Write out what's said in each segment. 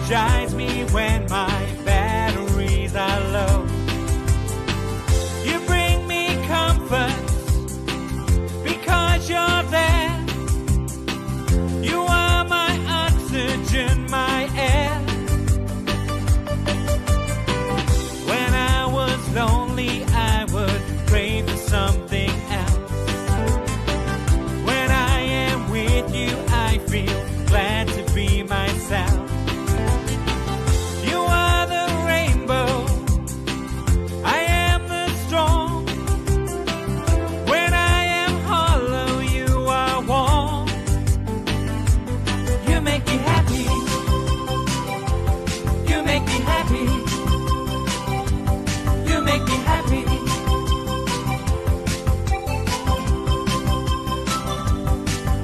energize me when my batteries are low. You bring me comfort because you're there. You are my oxygen, my air. When I was lonely, I would pray for something else. When I am with you, I feel glad to be myself. You are the rainbow, I am the storm. When I am hollow, you are warm. You make me happy. You make me happy. You make me happy.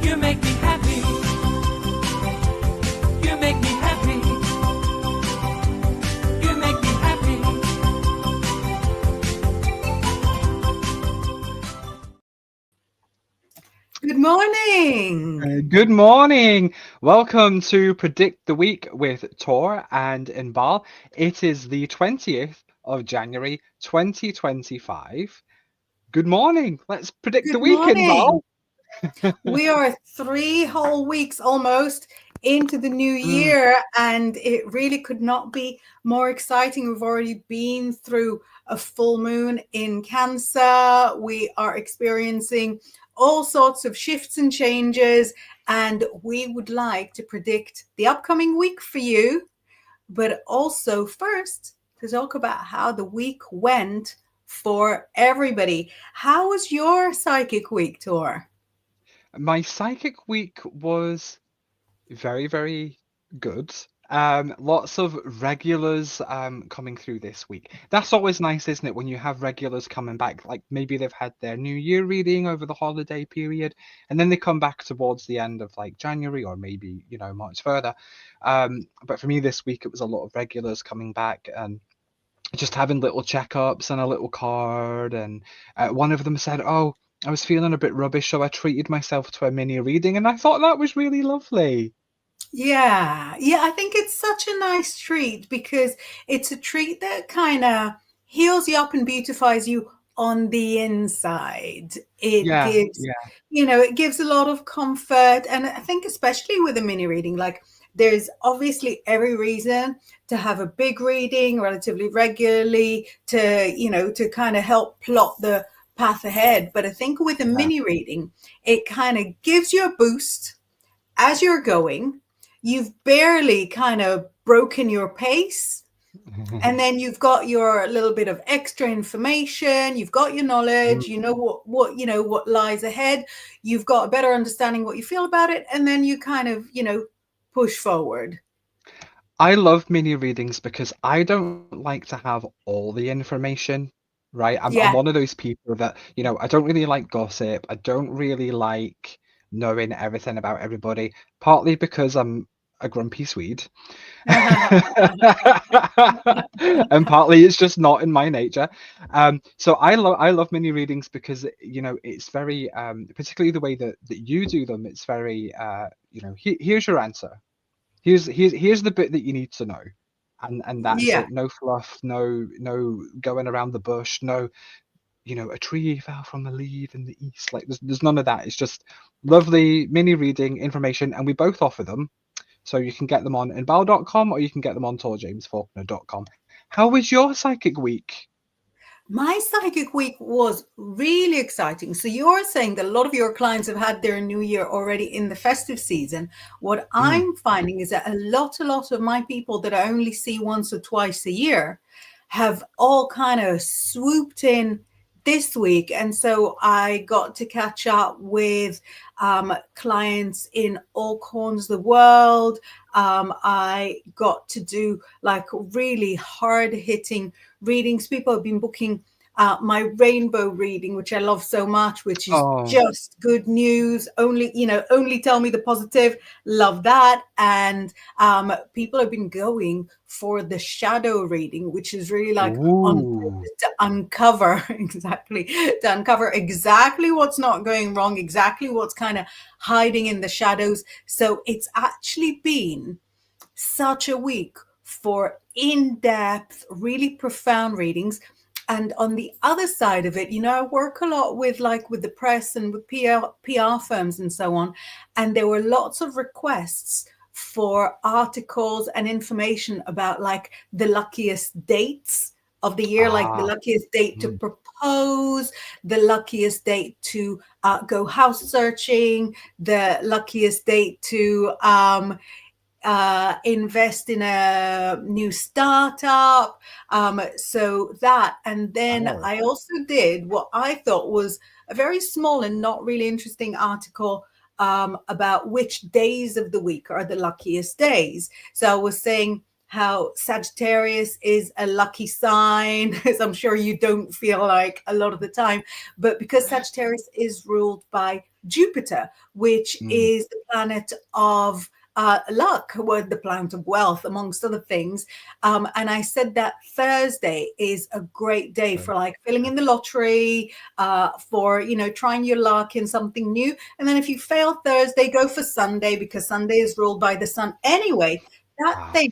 You make me happy. You make me happy. You make me happy. Good morning. Good morning. Welcome to Predict the Week with Tor and Inbaal. It is the 20th of January 2025. Good morning. Let's predict the Good week, morning. Inbaal. We are 3 whole weeks almost into the new year, and it really could not be more exciting. We've already been through a full moon in Cancer. We are experiencing all sorts of shifts and changes, and we would like to predict the upcoming week for you, but also first to talk about how the week went for everybody. How was your psychic week, Tor? My psychic week was very, very good. Lots of regulars coming through this week. That's always nice, isn't it, when you have regulars coming back? Like maybe they've had their New Year reading over the holiday period, and then they come back towards the end of like January or maybe, much further. But for me this week, it was a lot of regulars coming back and just having little checkups and a little card. And one of them said, "Oh, I was feeling a bit rubbish, so I treated myself to a mini reading," and I thought that was really lovely. Yeah, I think it's such a nice treat because it's a treat that kind of heals you up and beautifies you on the inside. It Yeah, gives, yeah. it gives a lot of comfort. And I think especially with a mini reading, like there's obviously every reason to have a big reading relatively regularly to kind of help plot the path ahead. But I think with a mini reading, it kind of gives you a boost as you're going. You've barely kind of broken your pace, and then you've got your little bit of extra information. You've got your knowledge. You know what lies ahead. You've got a better understanding what you feel about it, and then you kind of push forward. I love mini readings because I don't like to have all the information, right? I'm Yeah. one of those people that, I don't really like gossip. I don't really like knowing everything about everybody, partly because I'm a grumpy Swede. And partly it's just not in my nature. So I love mini readings because it's very particularly the way that you do them. It's very here's your answer. Here's the bit that you need to know, and that's Yeah. it. No fluff, no going around the bush, no a tree fell from the leaf in the east. Like there's none of that. It's just lovely mini reading information, and we both offer them. So you can get them on inbal.com or you can get them on torjamesfaulkner.com. How was your psychic week? My psychic week was really exciting. So you're saying that a lot of your clients have had their new year already in the festive season. What I'm finding is that a lot of my people that I only see once or twice a year have all kind of swooped in this week. And so I got to catch up with clients in all corners of the world. I got to do like really hard hitting readings. People have been booking my rainbow reading, which I love so much, which is just good news. Only tell me the positive. Love that. And people have been going for the shadow reading, which is really like to uncover exactly what's not going wrong, exactly what's kind of hiding in the shadows. So it's actually been such a week for in-depth, really profound readings. And on the other side of it, I work a lot with the press and with PR firms and so on. And there were lots of requests for articles and information about like the luckiest dates of the year, like the luckiest date to propose, the luckiest date to go house searching, the luckiest date to invest in a new startup. So that, and then I also did what I thought was a very small and not really interesting article about which days of the week are the luckiest days. So I was saying how Sagittarius is a lucky sign, as I'm sure you don't feel like a lot of the time, but because Sagittarius is ruled by Jupiter, which is the planet of luck, the planet of wealth, amongst other things. And I said that Thursday is a great day for like filling in the lottery, for, trying your luck in something new. And then if you fail Thursday, go for Sunday, because Sunday is ruled by the sun. Anyway, that thing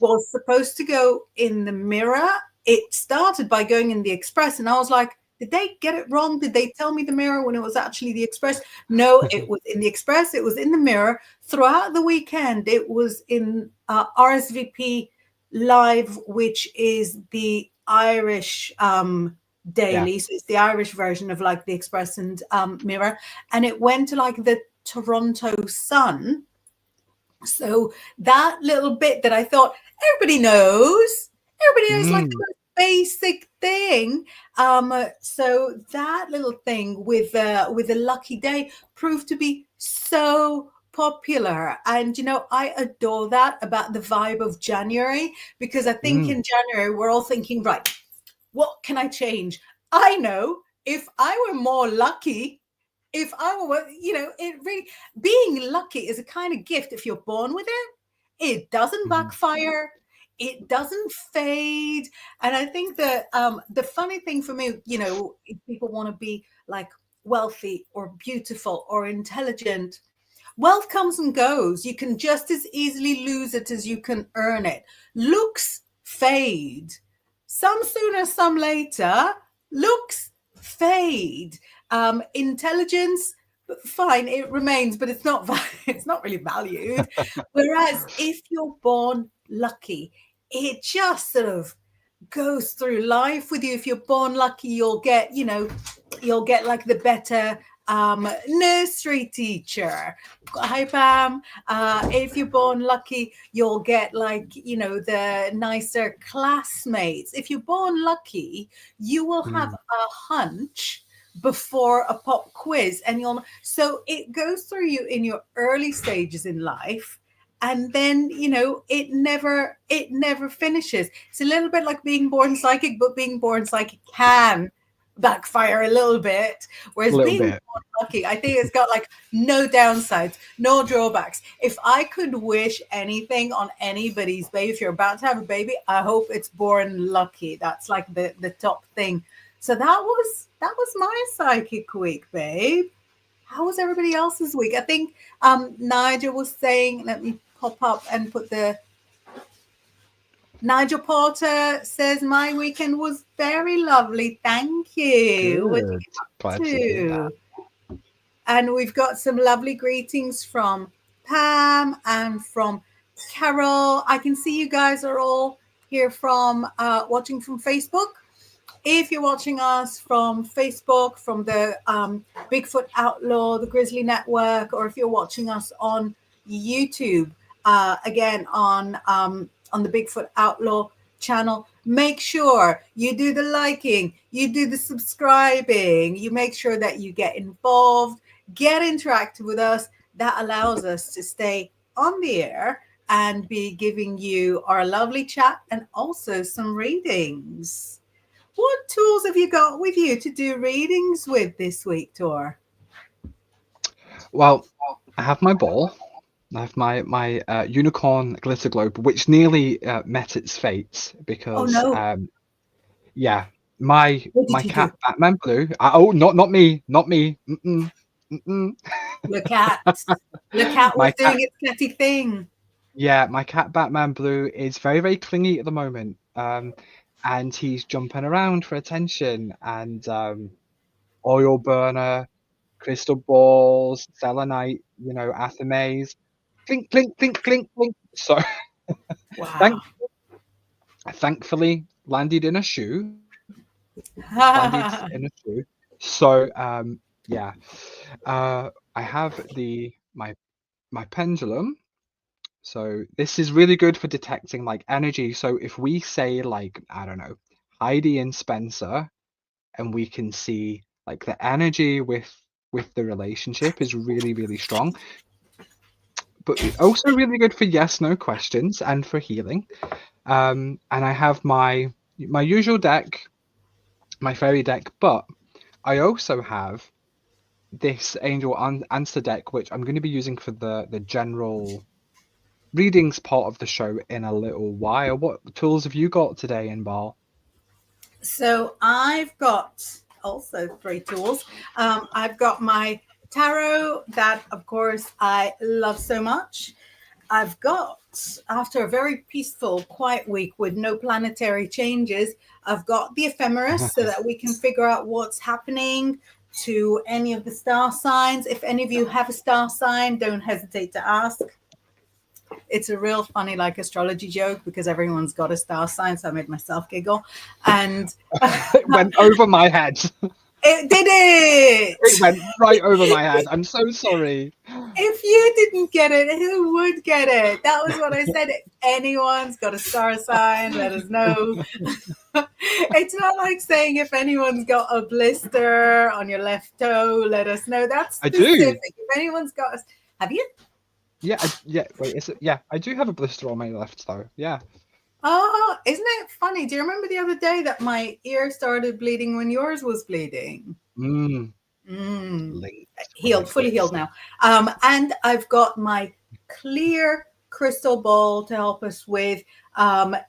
was supposed to go in the Mirror. It started by going in the Express. And I was like, did they get it wrong? Did they tell me the Mirror when it was actually the Express? No, it was in the Express. It was in the Mirror. Throughout the weekend, it was in RSVP Live, which is the Irish daily. Yeah. So it's the Irish version of like the Express and Mirror. And it went to like the Toronto Sun. So that little bit that I thought everybody knows like the most basic thing. So that little thing with a lucky day proved to be so popular. And, I adore that about the vibe of January, because I think in January, we're all thinking, right, what can I change? I know if I were more lucky, if I were, it really, being lucky is a kind of gift. If you're born with it, it doesn't backfire. It doesn't fade. And I think that the funny thing for me, if people want to be like wealthy or beautiful or intelligent, wealth comes and goes. You can just as easily lose it as you can earn it. Looks fade. Some sooner, some later. Looks fade. Intelligence, fine, it remains, but it's not really valued. Whereas if you're born lucky, it just sort of goes through life with you. If you're born lucky, you'll get like the better nursery teacher. Hi, Pam. If you're born lucky, you'll get like, the nicer classmates. If you're born lucky, you will have a hunch before a pop quiz, and so it goes through you in your early stages in life, and then it never finishes. It's a little bit like being born psychic, but being born psychic can backfire a little bit, whereas being born lucky, I think it's got like no downsides, no drawbacks. If I could wish anything on anybody's baby, if you're about to have a baby, I hope it's born lucky. That's like the top thing. So that was my psychic week, babe. How was everybody else's week? I think Nigel was saying, let me pop up and put Nigel Porter says, my weekend was very lovely. Thank you. Good. Glad to hear that. And we've got some lovely greetings from Pam and from Carol. I can see you guys are all here from watching from Facebook. If you're watching us from Facebook, from the Bigfoot Outlaw, the Grizzly Network, or if you're watching us on YouTube, again on the Bigfoot Outlaw channel, make sure you do the liking, you do the subscribing, you make sure that you get involved, get interactive with us. That allows us to stay on the air and be giving you our lovely chat and also some readings. What tools have you got with you to do readings with this week, Tor? Well, I have my ball. I have my unicorn glitter globe, which nearly met its fate because, my cat Batman Blue. Not me. The cat was doing its catty thing. Yeah, my cat Batman Blue is very, very clingy at the moment. And he's jumping around for attention and oil burner, crystal balls, selenite, athermaze, clink, clink, clink, clink, clink. So Wow. thank thankfully landed in a shoe. Landed in a shoe. So yeah. I have my pendulum. So this is really good for detecting like energy. So if we say like, I don't know, Heidi and Spencer, and we can see like the energy with the relationship is really, really strong. But also really good for yes, no questions and for healing. And I have my usual deck, my fairy deck, but I also have this angel answer deck, which I'm going to be using for the general readings part of the show in a little while. What tools have you got today, Inbaal? So I've got also 3 tools. I've got my tarot that, of course, I love so much. I've got, after a very peaceful, quiet week with no planetary changes, I've got the ephemeris so that we can figure out what's happening to any of the star signs. If any of you have a star sign, don't hesitate to ask. It's a real funny like astrology joke because everyone's got a star sign, so I made myself giggle. And It went over my head. it did it. It went right over my head. I'm so sorry. If you didn't get it, who would get it? That was what I said. If anyone's got a star sign, let us know. It's not like saying if anyone's got a blister on your left toe, let us know. That's I do. specific. If anyone's got a, have you? Yeah, wait, is it? Yeah, I do have a blister on my left though. Yeah. Oh, isn't it funny? Do you remember the other day that my ear started bleeding when yours was bleeding? Mm. Mm. Linked. Healed, fully healed now. And I've got my clear crystal ball to help us with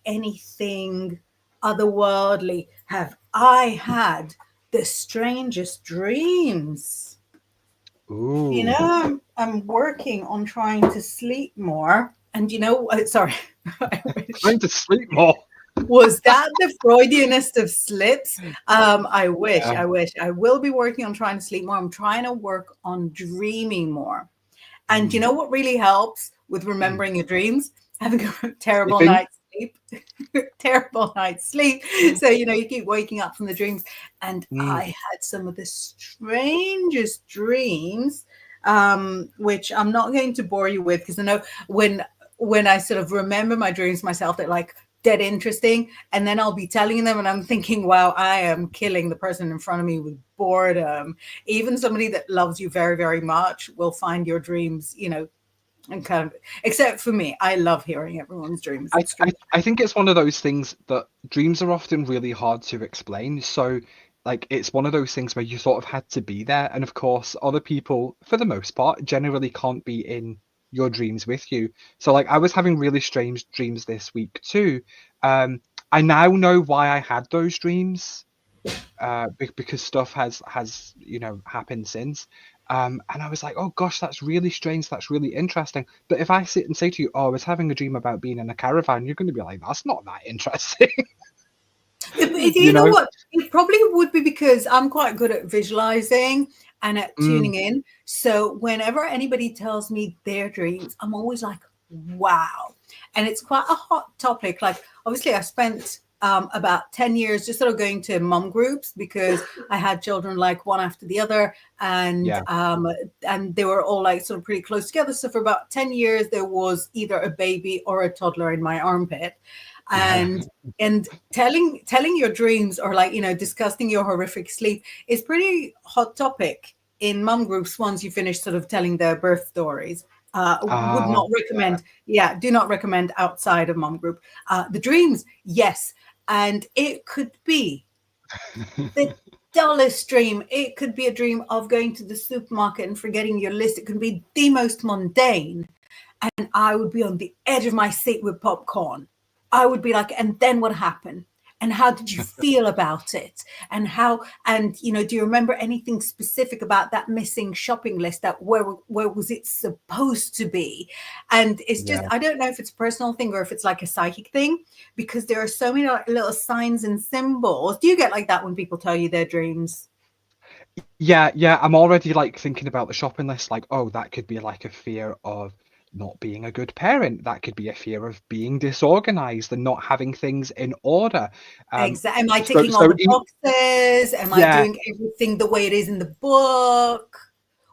anything otherworldly. Have I had the strangest dreams? Ooh. You know, I'm working on trying to sleep more. And you know, sorry, Trying to sleep more. was that the Freudianist of slips? I wish. Yeah. I will be working on trying to sleep more. I'm trying to work on dreaming more. And you know what really helps with remembering your dreams? Having a terrible Sleeping. night's sleep. Terrible night's sleep. So, you know, you keep waking up from the dreams. And I had some of the strangest dreams, which I'm not going to bore you with because I know when I sort of remember my dreams myself, they're like dead interesting. And then I'll be telling them and I'm thinking, wow, I am killing the person in front of me with boredom. Even somebody that loves you very, very much will find your dreams, you know, and kind of, except for me, I love hearing everyone's dreams. I think it's one of those things that dreams are often really hard to explain. So like it's one of those things where you sort of had to be there. And of course, other people, for the most part, generally can't be in your dreams with you. So like I was having really strange dreams this week too. I now know why I had those dreams. Because stuff has happened since. And I was like, oh gosh, that's really strange. That's really interesting. But if I sit and say to you, oh, I was having a dream about being in a caravan, you're going to be like, that's not that interesting. You know what? It probably would be because I'm quite good at visualizing and at tuning in. So whenever anybody tells me their dreams, I'm always like, wow. And it's quite a hot topic. Like, obviously, I spent about 10 years just sort of going to mum groups because I had children like one after the other, and they were all like sort of pretty close together. So for about 10 years, there was either a baby or a toddler in my armpit. And telling your dreams or like, you know, discussing your horrific sleep is pretty hot topic in mum groups once you finish sort of telling their birth stories. Would not recommend. Yeah, do not recommend outside of mum group. The dreams, yes. And it could be the dullest dream. It could be a dream of going to the supermarket and forgetting your list. It could be the most mundane. And I would be on the edge of my seat with popcorn. I would be like, and then what happened? and how did you feel about it, and how, and do you remember anything specific about that missing shopping list, that where was it supposed to be? And it's just, Yeah. I don't know if it's a personal thing or if it's like a psychic thing, because there are so many little signs and symbols. Do you get like that when people tell you their dreams? Yeah, I'm already like thinking about the shopping list, like, oh, that could be like a fear of not being a good parent. That could be a fear of being disorganized and not having things in order. Exactly. Am I So ticking all the in, boxes? Am I yeah, doing everything the way it is in the book?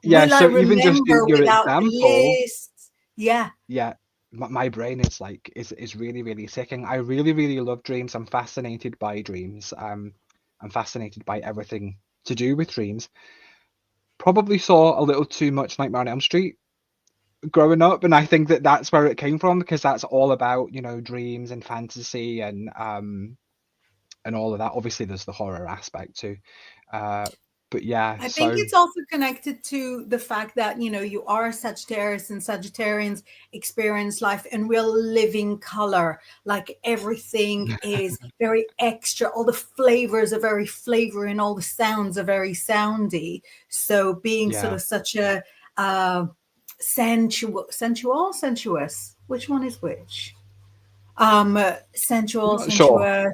yeah. Will I So even just remember your without the example, list? Yeah. yeah, my brain is like is really really ticking. I really really love dreams. I'm fascinated by dreams. I'm fascinated by everything to do with dreams. Probably saw a little too much Nightmare on Elm Street growing up, and I think that that's where it came from, because that's all about, dreams and fantasy and all of that. Obviously there's the horror aspect too, uh but yeah, I think so it's also connected to the fact that, you are Sagittarius, and Sagittarians experience life in real living color. Like everything is very extra. All the flavors are very flavory and all the sounds are very soundy. So being sort yeah, of such a sensuous, which one is which? I'm Sensual, not sure.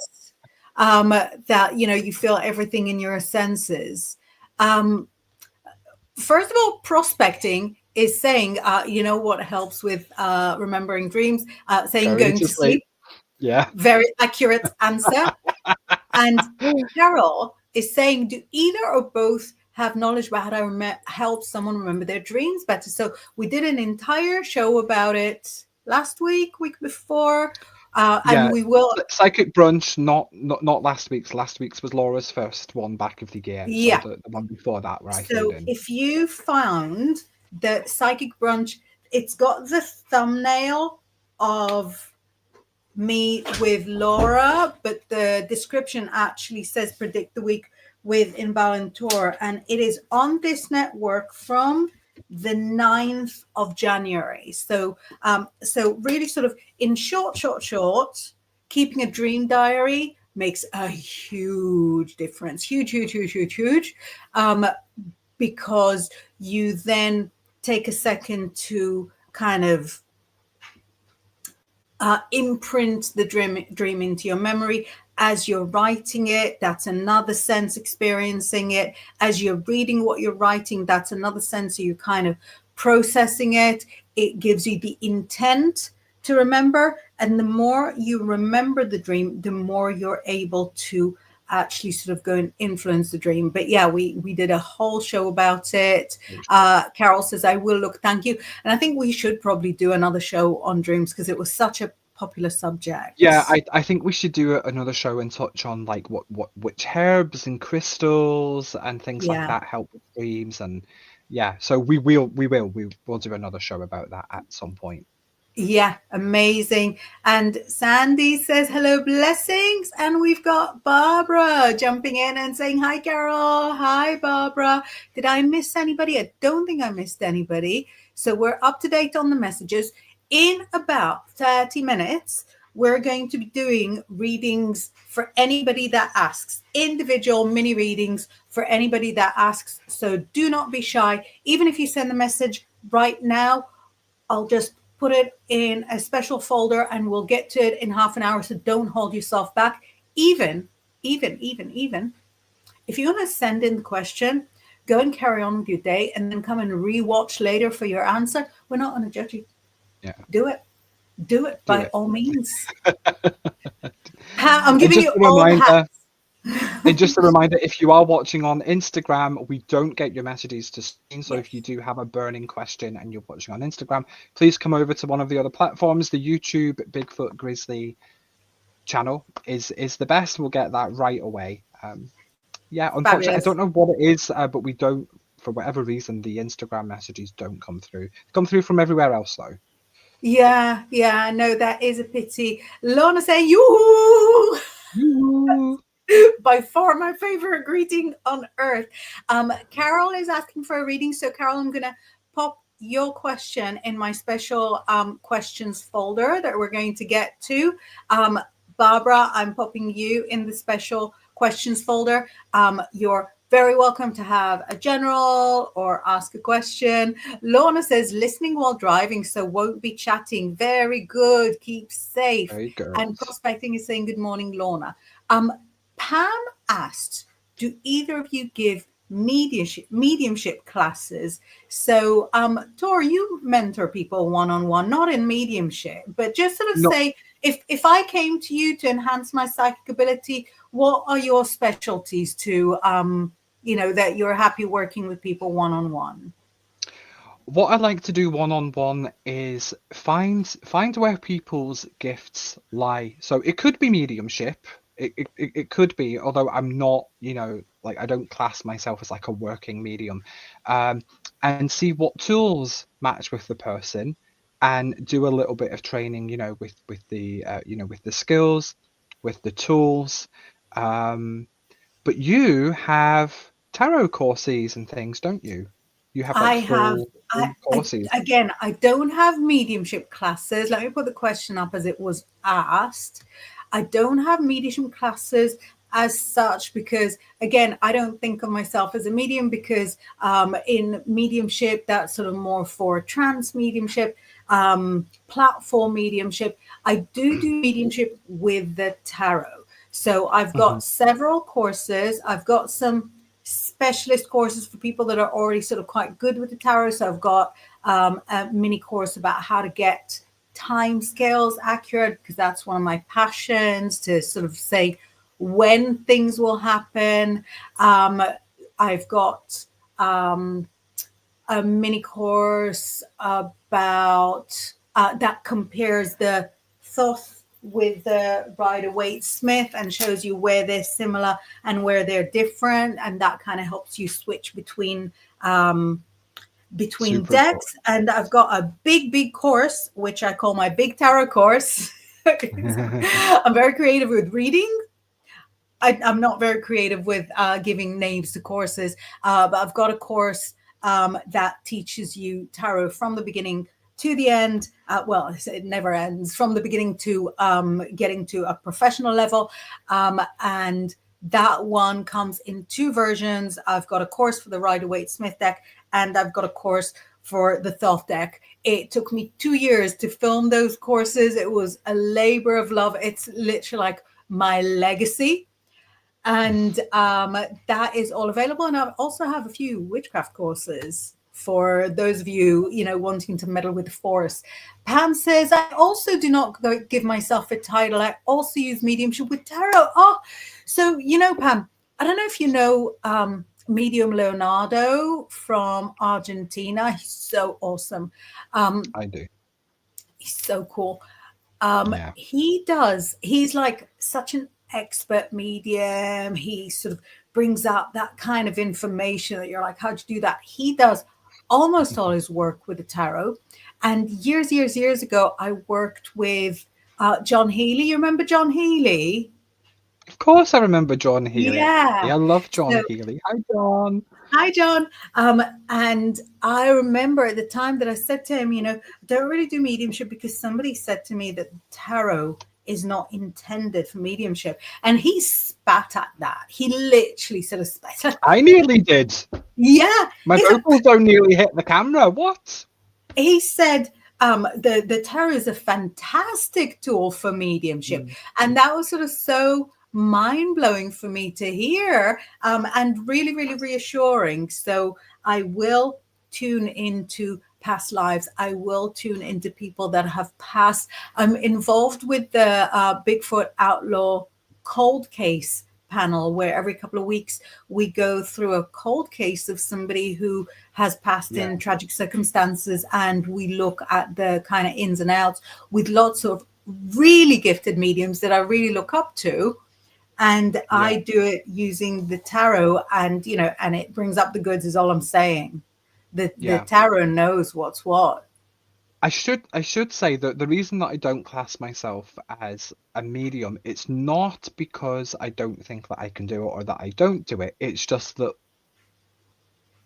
sensuous, that, you feel everything in your senses. Um, First of all, prospecting is saying, what helps with remembering dreams, saying Going going to to sleep. sleep. Yeah. Very accurate answer. And Carol is saying, do either or both have knowledge about how to help someone remember their dreams better? So we did an entire show about it last week before, and Yeah, we will, psychic brunch, not last week's. Last week's was Laura's first one back of the year, so yeah. the one before that where I filled So in. if you found the psychic brunch, it's got the thumbnail of me with Laura, but the description actually says predict the week with Inbaal and Tor, and it is on this network from the 9th of January. So so really sort of in short, keeping a dream diary makes a huge difference. Huge. Because you then take a second to kind of imprint the dream into your memory as you're writing it. That's another sense experiencing it. As you're reading what you're writing, that's another sense. So you're kind of processing it. It gives you the intent to remember, and the more you remember the dream, the more you're able to actually sort of go and influence the dream. But yeah, we did a whole show about it. Carol says, I will look, thank you. And I think we should probably do another show on dreams, because it was such a popular subject. Yeah, I think we should do another show and touch on like which herbs and crystals and things like Yeah. that help with dreams. And yeah, so we'll do another show about that at some point. Yeah, amazing. And Sandy says, hello, blessings. And we've got Barbara jumping in and saying, hi, Carol. Hi, Barbara. Did I miss anybody? I don't think I missed anybody. So we're up to date on the messages. In about 30 minutes, we're going to be doing readings for anybody that asks, individual mini readings for anybody that asks. So do not be shy. Even if you send the message right now, I'll just put it in a special folder and we'll get to it in half an hour. So don't hold yourself back. Even if you want to send in the question, go and carry on with your day and then come and rewatch later for your answer. We're not going to judge you. Yeah. Do it Do by it. all means. I'm giving just you a all the reminder, hats. and just a reminder, if you are watching on Instagram, we don't get your messages to screen. So Yes. if you do have a burning question and you're watching on Instagram, please come over to one of the other platforms. The YouTube Bigfoot Grizzly channel is the best. We'll get that right away. Yeah, unfortunately, I Fabulous. don't know what it is, but we don't, for whatever reason, the Instagram messages don't come through. They come through from everywhere else, though. Yeah, no, that is a pity. Lorna saying, yoo by far my favorite greeting on earth. Carol is asking for a reading. So Carol, I'm going to pop your question in my special questions folder that we're going to get to. Barbara, I'm popping you in the special questions folder. You're very welcome to have a general or ask a question. Lorna says, listening while driving, so won't be chatting. Very good. Keep safe. Very good. And Prospecting is saying, good morning, Lorna. Pam asked, do either of you give mediumship classes? So Tor, you mentor people one-on-one, not in mediumship, but just sort of say, if I came to you to enhance my psychic ability, what are your specialties to that you're happy working with people one-on-one? What I like to do one-on-one is find where people's gifts lie. So it could be mediumship. It could be, although I'm not, like I don't class myself as like a working medium, and see what tools match with the person, and do a little bit of training, with the with the skills, with the tools. But you have tarot courses and things, don't you? You have like full courses. Again, I don't have mediumship classes. Let me put the question up as it was asked. I don't have mediumship classes as such because, again, I don't think of myself as a medium because in mediumship, that's sort of more for trance mediumship, platform mediumship. I do mediumship with the tarot. So I've got several courses. I've got some specialist courses for people that are already sort of quite good with the tarot. So I've got a mini course about how to get time scales accurate, because that's one of my passions, to sort of say when things will happen. I've got a mini course about that compares the Thoth with the Rider-Waite-Smith and shows you where they're similar and where they're different, and that kind of helps you switch between Super decks. And I've got a big course which I call my Big Tarot course. I'm very creative with reading. I'm not very creative with giving names to courses, but I've got a course that teaches you tarot from the beginning to the end. Well, it never ends, from the beginning to getting to a professional level. And that one comes in two versions. I've got a course for the Rider-Waite-Smith deck, and I've got a course for the Thoth deck. It took me 2 years to film those courses. It was a labor of love. It's literally like my legacy. And that is all available. And I also have a few witchcraft courses for those of you, wanting to meddle with the force. Pam says, I also do not give myself a title. I also use mediumship with tarot. Oh, so, Pam, I don't know if you know Medium Leonardo from Argentina. He's so awesome. I do. He's so cool. Yeah. He's like such an expert medium. He sort of brings out that kind of information that you're like, how'd you do that? He does almost all his work with the tarot. And years ago, I worked with John Healy. You remember John Healy? Of course I remember John Healy. Yeah. I love John Healy. Hi, John. Hi, John. And I remember at the time that I said to him, I don't really do mediumship because somebody said to me that tarot is not intended for mediumship. And he spat at that. He literally sort of spat at that. I nearly did. Yeah. My vocals don't nearly hit the camera. What? He said the tarot is a fantastic tool for mediumship. And that was sort of so mind-blowing for me to hear, and really reassuring. So I will tune into past lives. I will tune into people that have passed. I'm involved with the Bigfoot Outlaw cold case panel, where every couple of weeks we go through a cold case of somebody who has passed in tragic circumstances, and we look at the kind of ins and outs with lots of really gifted mediums that I really look up to. And I do it using the tarot, and and it brings up the goods, is all I'm saying. The tarot knows what's what. I should say that the reason that I don't class myself as a medium, it's not because I don't think that I can do it or that I don't do it. It's just that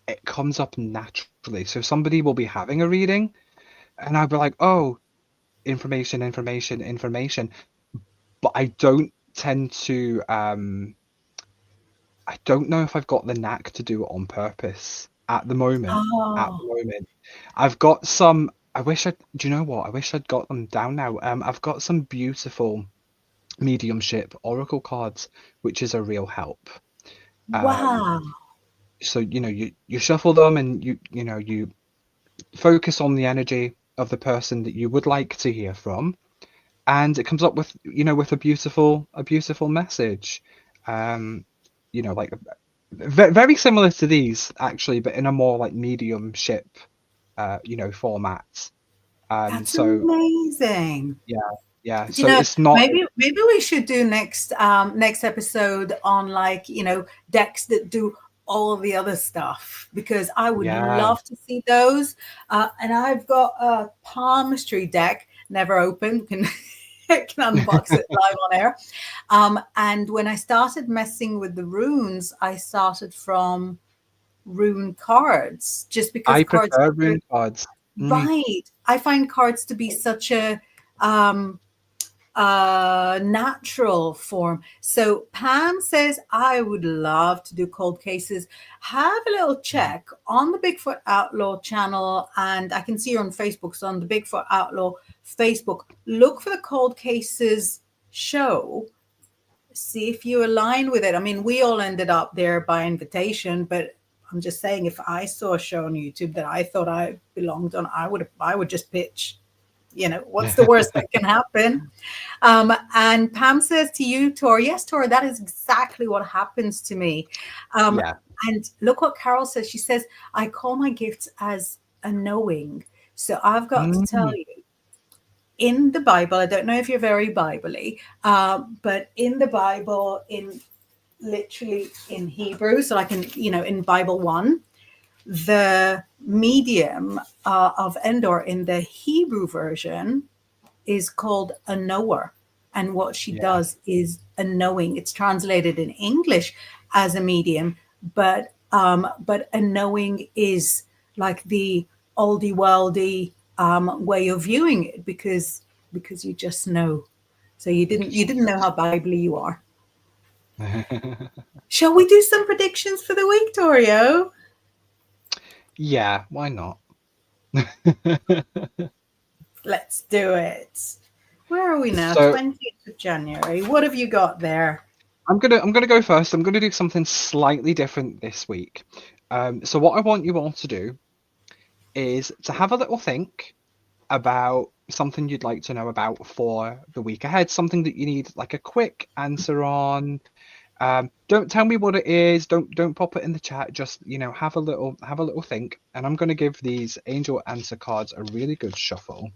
it comes up naturally. So somebody will be having a reading and I'll be like, oh, information. But I don't tend to I don't know if I've got the knack to do it on purpose at the moment. At Oh, the moment, I've got some. I wish I. Do you know what? I wish I'd got them down now. I've got some beautiful mediumship oracle cards, which is a real help. Um, wow. so you shuffle them and you focus on the energy of the person that you would like to hear from, and it comes up with with a beautiful message. Um, like very similar to these actually, but in a more like mediumship format. That's So amazing. yeah, yeah. Do you So know, it's not. maybe we should do next episode on, like, decks that do all of the other stuff, because I would Yeah, love to see those. And I've got a palmistry deck, never opened, can can unbox it live on air. And when I started messing with the runes, I started from rune cards, just because I cards prefer are very rune cards. Mm, right. I find cards to be such a um natural form. So Pam says, I would love to do cold cases. Have a little check on the Bigfoot Outlaw channel, and I can see you on Facebook. So on the Bigfoot Outlaw Facebook, look for the cold cases show. See if you align with it. I mean, we all ended up there by invitation, but I'm just saying, if I saw a show on YouTube that I thought I belonged on, I would just pitch. What's the worst that can happen? And Pam says to you, Tor, yes, Tor, that is exactly what happens to me. Um, yeah. and look what Carol says. She says, I call my gifts as a knowing. So I've got to tell Mm, you, in the Bible, I don't know if you're very Bible-y, but in the Bible, in literally in Hebrew, so like in Bible 1, the medium of Endor in the Hebrew version is called a knower. And what she yeah. does is a knowing. It's translated in English as a medium, but a knowing is like the oldie worldy way of viewing it, because you just know. So you didn't Because you you didn't know just. how biblically you are. Shall we do some predictions for the week, Torio? Yeah, why not? Let's do it. Where are we now? So 20th of January. What have you got there? I'm gonna go first. I'm gonna do something slightly different this week. So what I want you all to do is to have a little think about something you'd like to know about for the week ahead, something that you need like a quick answer on. Don't tell me what it is. Don't pop it in the chat. Just have a little think, and I'm going to give these angel answer cards a really good shuffle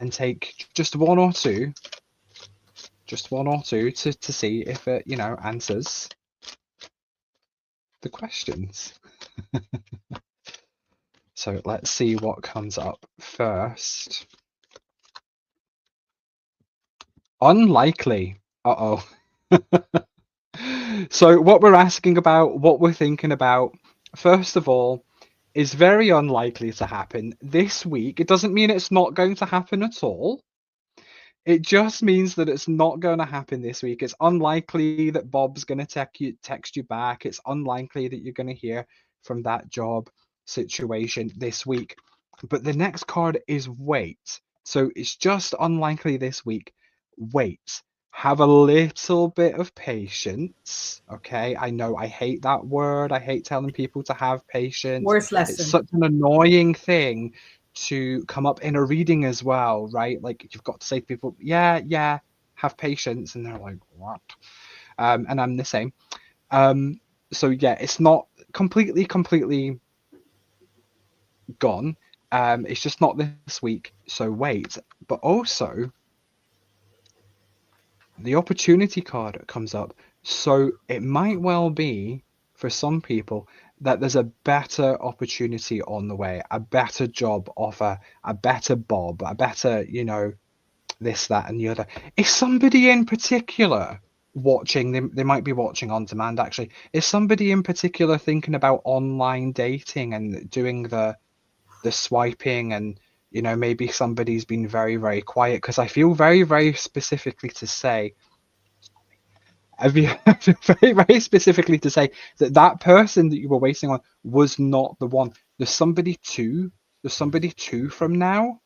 and take just one or two to see if it answers the questions. So let's see what comes up first. Unlikely. Uh-oh. So what we're asking about, what we're thinking about, first of all, is very unlikely to happen this week. It doesn't mean it's not going to happen at all. It just means that it's not going to happen this week. It's unlikely that Bob's going to text you back. It's unlikely that you're going to hear from that job situation this week. But the next card is wait. So it's just unlikely this week. Wait. Have a little bit of patience. Okay. I know I hate that word. I hate telling people to have patience. Worst It's lesson. such an annoying thing to come up in a reading as well, right? Like you've got to say to people, yeah, have patience, and they're like, what? And I'm the same. So yeah, it's not completely gone. It's just not this week. So wait, but also the opportunity card comes up. So it might well be for some people that there's a better opportunity on the way, a better job offer, a better Bob, a better, this, that, and the other. Is somebody in particular watching? They might be watching on demand actually. Is somebody in particular thinking about online dating and doing the swiping and You know, maybe somebody's been very, very quiet, because I feel very, very specifically to say, I feel very, very specifically to say that that person that you were waiting on was not the one. There's somebody two. There's somebody two from now.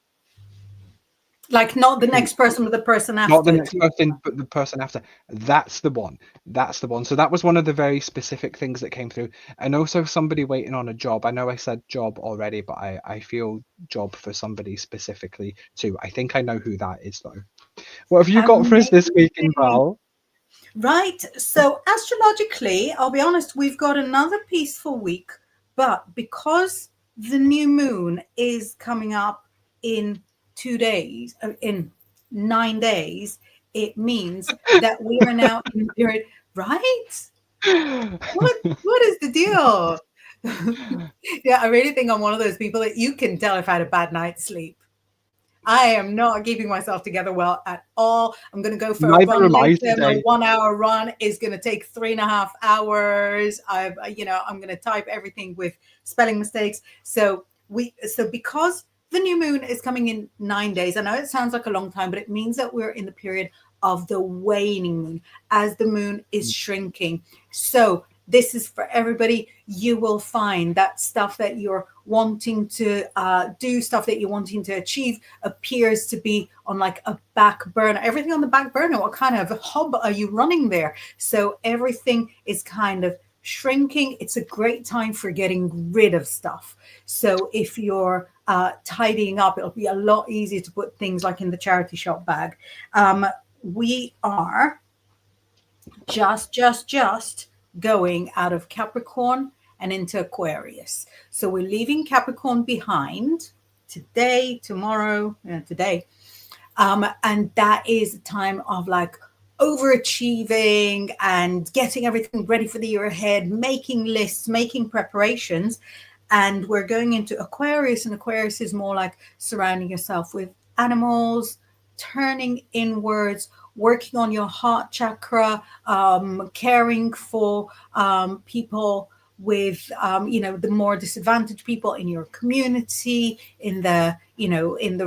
Like not the next person, but the person Not the after. next person, but the person after. That's the one. That's the one. So that was one of the very specific things that came through. And also somebody waiting on a job. I know I said job already, but I feel job for somebody specifically too. I think I know who that is though. What have you got for us this week, Amazing. Inbaal? Right. So astrologically, I'll be honest, we've got another peaceful week, but because the new moon is coming up in 2 days, in 9 days, it means that we are now in the period, right? What is the deal? Yeah, I really think I'm one of those people that you can tell if I had a bad night's sleep. I am not keeping myself together well at all. I'm going to go for a Neither run am I later. My today. 1 hour run is going to take 3.5 hours. I'm going to type everything with spelling mistakes. So because the new moon is coming in 9 days, I know it sounds like a long time, but it means that we're in the period of the waning moon as the moon is shrinking. So this is for everybody. You will find that stuff that you're wanting to do, stuff that you're wanting to achieve appears to be on like a back burner. Everything on the back burner. What kind of hub are you running there? So everything is kind of shrinking. It's a great time for getting rid of stuff. So if you're tidying up, it'll be a lot easier to put things like in the charity shop bag. We are just going out of Capricorn and into Aquarius. So we're leaving Capricorn behind today, tomorrow, today. And that is a time of like overachieving and getting everything ready for the year ahead, making lists, making preparations. And we're going into Aquarius, and Aquarius is more like surrounding yourself with animals, turning inwards, working on your heart chakra, caring for people with the more disadvantaged people in your community, in the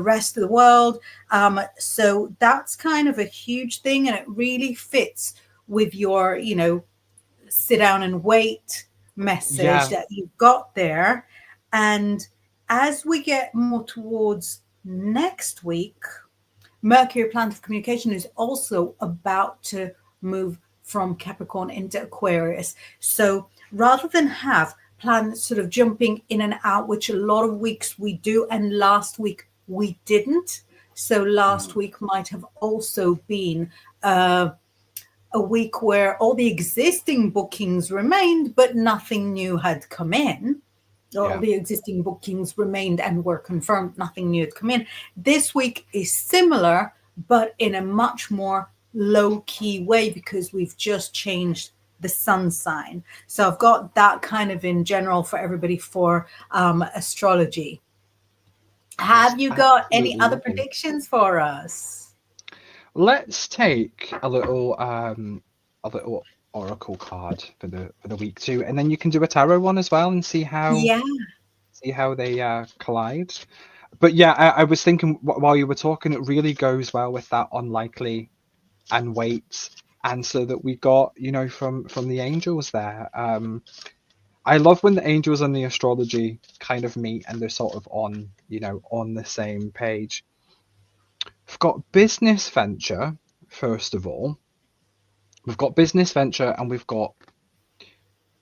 rest of the world. So that's kind of a huge thing, and it really fits with your sit down and wait message that you've got there. And as we get more towards next week, Mercury, planet of communication, is also about to move from Capricorn into Aquarius. So rather than have planets sort of jumping in and out, which a lot of weeks we do, and last week we didn't. So last week might have also been a week where all the existing bookings remained, but nothing new had come in. All the existing bookings remained and were confirmed. Nothing new had come in. This week is similar, but in a much more low-key way because we've just changed the sun sign. So I've got that kind of in general for everybody for astrology. Have you got any other predictions for us? Let's take a little oracle card for the week too, and then you can do a tarot one as well and see how they collide. But yeah, I was thinking while you were talking, it really goes well with that unlikely and wait answer that we got, from the angels there. I love when the angels and the astrology kind of meet and they're sort of on the same page. We've got business venture, first of all. We've got business venture and we've got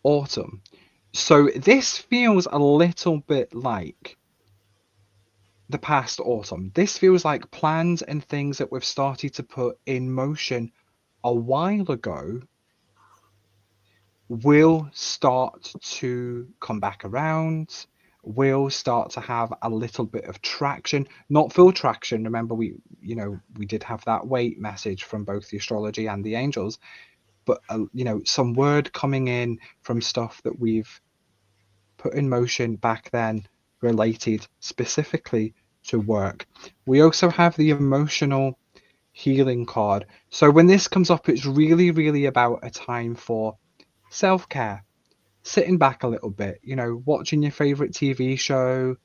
autumn. So this feels a little bit like the past autumn. This feels like plans and things that we've started to put in motion a while ago will start to come back around, will start to have a little bit of traction, not full traction. Remember, we did have that wait message from both the astrology and the angels, but some word coming in from stuff that we've put in motion back then related specifically to work. We also have the emotional healing card. So when this comes up, it's really, really about a time for self-care, sitting back a little bit, watching your favorite TV show,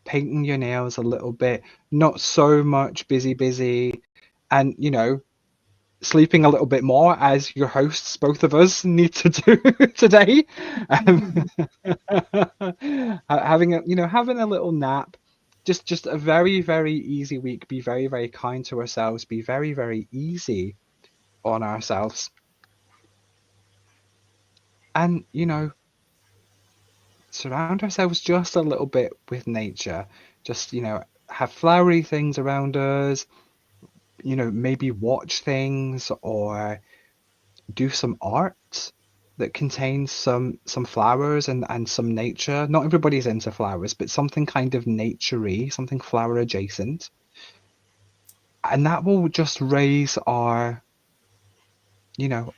painting your nails a little bit, not so much busy, and sleeping a little bit more, as your hosts, both of us, need to do today. Having having a little nap, just a very, very easy week. Be very, very kind to ourselves. Be very, very easy on ourselves, and surround ourselves just a little bit with nature. Just have flowery things around us. Maybe watch things or do some art that contains some flowers and some nature. Not everybody's into flowers, but something kind of naturey, something flower adjacent. And that will just raise you know,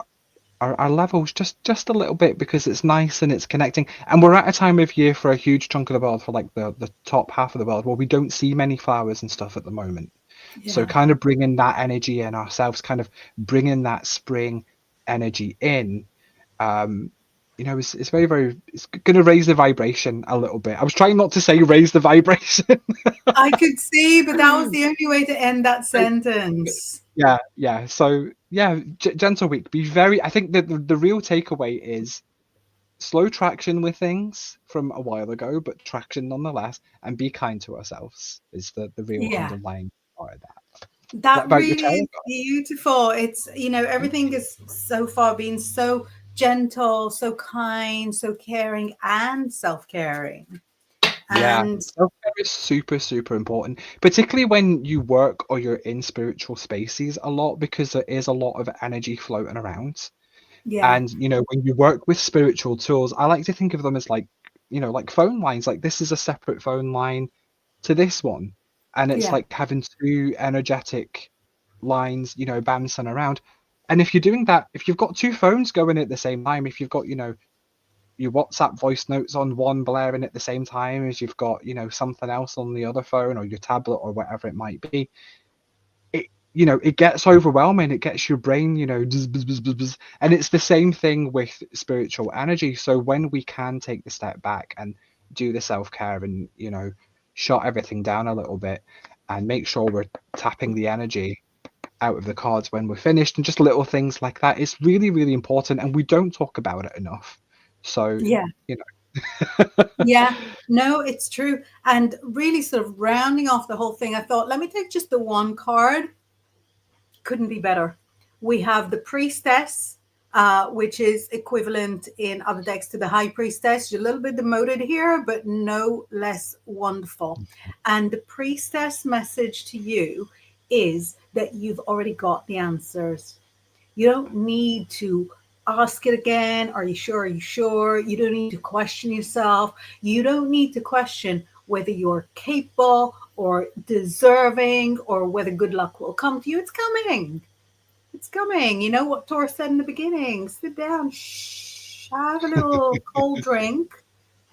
our levels just a little bit, because it's nice and it's connecting. And we're at a time of year for a huge chunk of the world, for like the top half of the world, where we don't see many flowers and stuff at the moment. So Yeah. kind of bringing that energy in ourselves, kind of bringing that spring energy in, it's very, very, it's going to raise the vibration a little bit. I was trying not to say raise the vibration. I could see, but that was the only way to end that sentence. Yeah. So yeah, gentle week. Be very. I think that the real takeaway is slow traction with things from a while ago, but traction nonetheless, and be kind to ourselves is the real Yeah. underlying part of that. What That about your really tarot is beautiful. It's, everything is so far been so gentle, so kind, so caring, and self-caring. Yeah, And self-care is super, super important, particularly when you work or you're in spiritual spaces a lot, because there is a lot of energy floating around. yeah, And when you work with spiritual tools, I like to think of them as like, like phone lines. Like, this is a separate phone line to this one, and it's yeah, like having two energetic lines, bouncing around. And if you're doing that, if you've got two phones going at the same time, if you've got your WhatsApp voice notes on one blaring at the same time as you've got something else on the other phone, or your tablet, or whatever it might be, it gets overwhelming. It gets your brain bzz, bzz, bzz, bzz, bzz. And it's the same thing with spiritual energy. So when we can take the step back and do the self-care, and shut everything down a little bit, and make sure we're tapping the energy out of the cards when we're finished, and just little things like that, it's really, really important, and we don't talk about it enough. So yeah, you know yeah. No, it's true. And really sort of rounding off the whole thing, I thought, let me take just the one card. Couldn't be better. We have the priestess, which is equivalent in other decks to the high priestess. You're a little bit demoted here, but no less wonderful. And the priestess message to you is that you've already got the answers. You don't need to ask it again. Are you sure? Are you sure? You don't need to question yourself. You don't need to question whether you're capable or deserving, or whether good luck will come to you. It's coming. It's coming. You know what Tor said in the beginning? Sit down, shh, have a little cold drink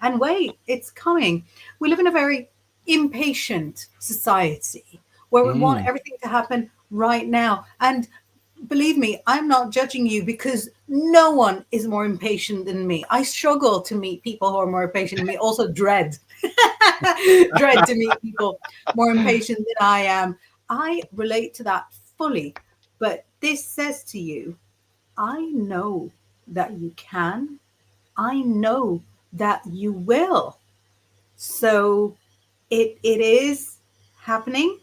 and wait. It's coming. We live in a very impatient society where we want mm, everything to happen right now. And believe me, I'm not judging you, because no one is more impatient than me. I struggle to meet people who are more impatient than me. Also, dread dread to meet people more impatient than I am. I relate to that fully. But this says to you, I know that you can. I know that you will. So it is happening.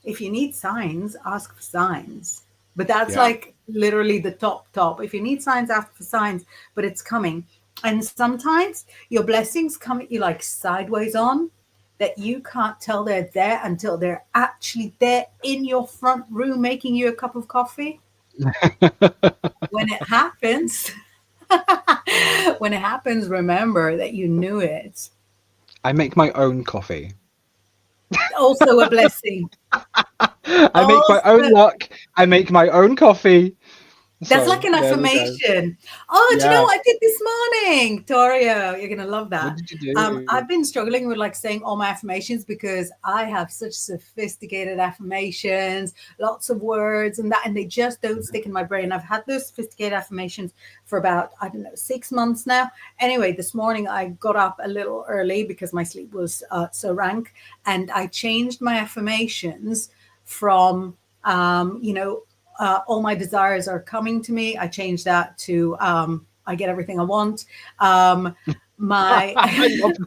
If you need signs, ask for signs. But that's yeah. like literally the top. If you need signs, ask for signs, but it's coming. And sometimes your blessings come at you like sideways on, that you can't tell they're there until they're actually there in your front room making you a cup of coffee. When it happens, when it happens, remember that you knew it. I make my own coffee. Also a blessing. I make my own Also, luck. I make my own coffee. That's like So an there we go. affirmation. Oh, do you know Yeah. what I did this morning, Torio? You're gonna love What that. did you do? I've been struggling with like saying all my affirmations because I have such sophisticated affirmations, lots of words and that, and they just don't stick in my brain. I've had those sophisticated affirmations for about, I don't know, 6 months now. Anyway, this morning I got up a little early because my sleep was so rank, and I changed my affirmations from, you know, all my desires are coming to me. I changed that to I get everything I want. My I love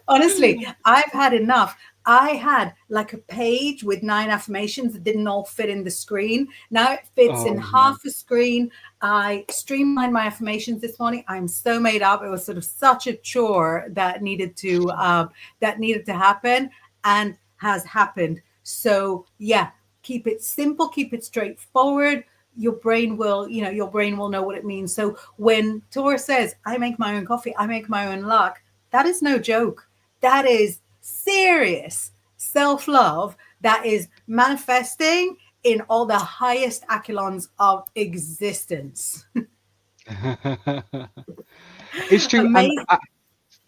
Honestly, that. I've had enough. I had like a page with 9 affirmations that didn't all fit in the screen. Now it fits in Oh no. half a screen. I streamlined my affirmations this morning. I'm so made up. It was sort of such a chore that needed to happen and has happened. So yeah, keep it simple, keep it straightforward. Your brain will know what it means. So when Tor says, I make my own coffee, I make my own luck, that is no joke. That is serious self love that is manifesting in all the highest echelons of existence. It's true, and Amazing.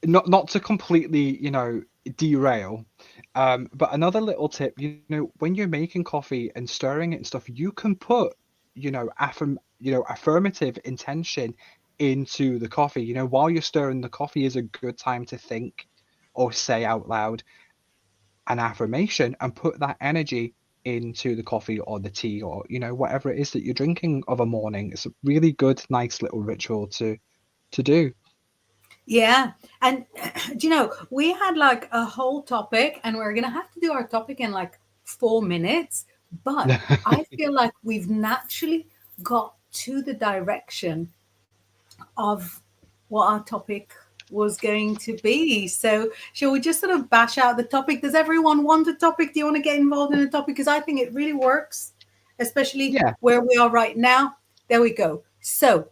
not to completely, derail, but another little tip, when you're making coffee and stirring it and stuff, you can put, affirmative intention into the coffee. While you're stirring the coffee is a good time to think or say out loud an affirmation and put that energy into the coffee or the tea or, whatever it is that you're drinking of a morning. It's a really good, nice little ritual to do. Yeah. And do you know, we had like a whole topic, and we're going to have to do our topic in like 4 minutes. But I feel like we've naturally got to the direction of what our topic was going to be. So, shall we just sort of bash out the topic? Does everyone want a topic? Do you want to get involved in a topic? Because I think it really works, especially Yeah. where we are right now. There we go. So,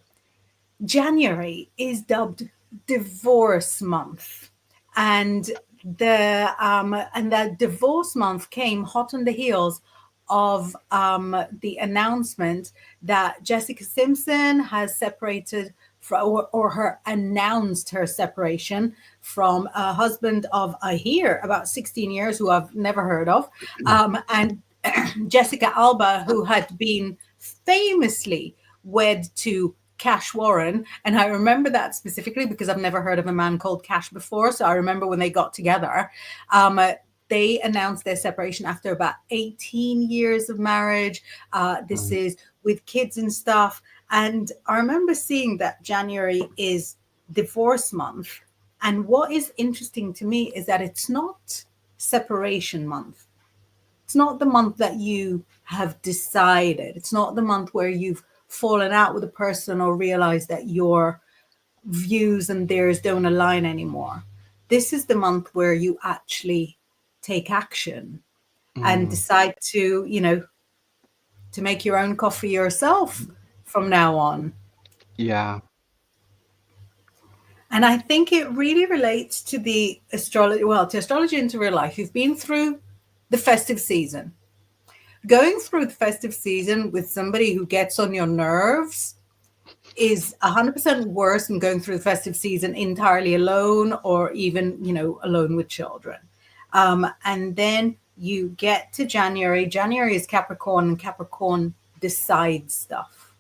January is dubbed Divorce Month, and the Divorce Month came hot on the heels of the announcement that Jessica Simpson has separated from, or her announced her separation from a husband of, I hear, about 16 years, who I've never heard of, and Jessica Alba, who had been famously wed to Cash Warren. And I remember that specifically because I've never heard of a man called Cash before. So I remember when they got together, they announced their separation after about 18 years of marriage. This Mm. is with kids and stuff. And I remember seeing that January is divorce month. And what is interesting to me is that it's not separation month. It's not the month that you have decided. It's not the month where you've fallen out with a person or realized that your views and theirs don't align anymore. This is the month where you actually take action and Mm. decide to, to make your own coffee yourself from now on. Yeah. And I think it really relates to the astrology, well, to astrology into real life. You've been through the festive season. Going through the festive season with somebody who gets on your nerves is 100% worse than going through the festive season entirely alone, or even, alone with children. And then you get to January. January is Capricorn, and Capricorn decides stuff.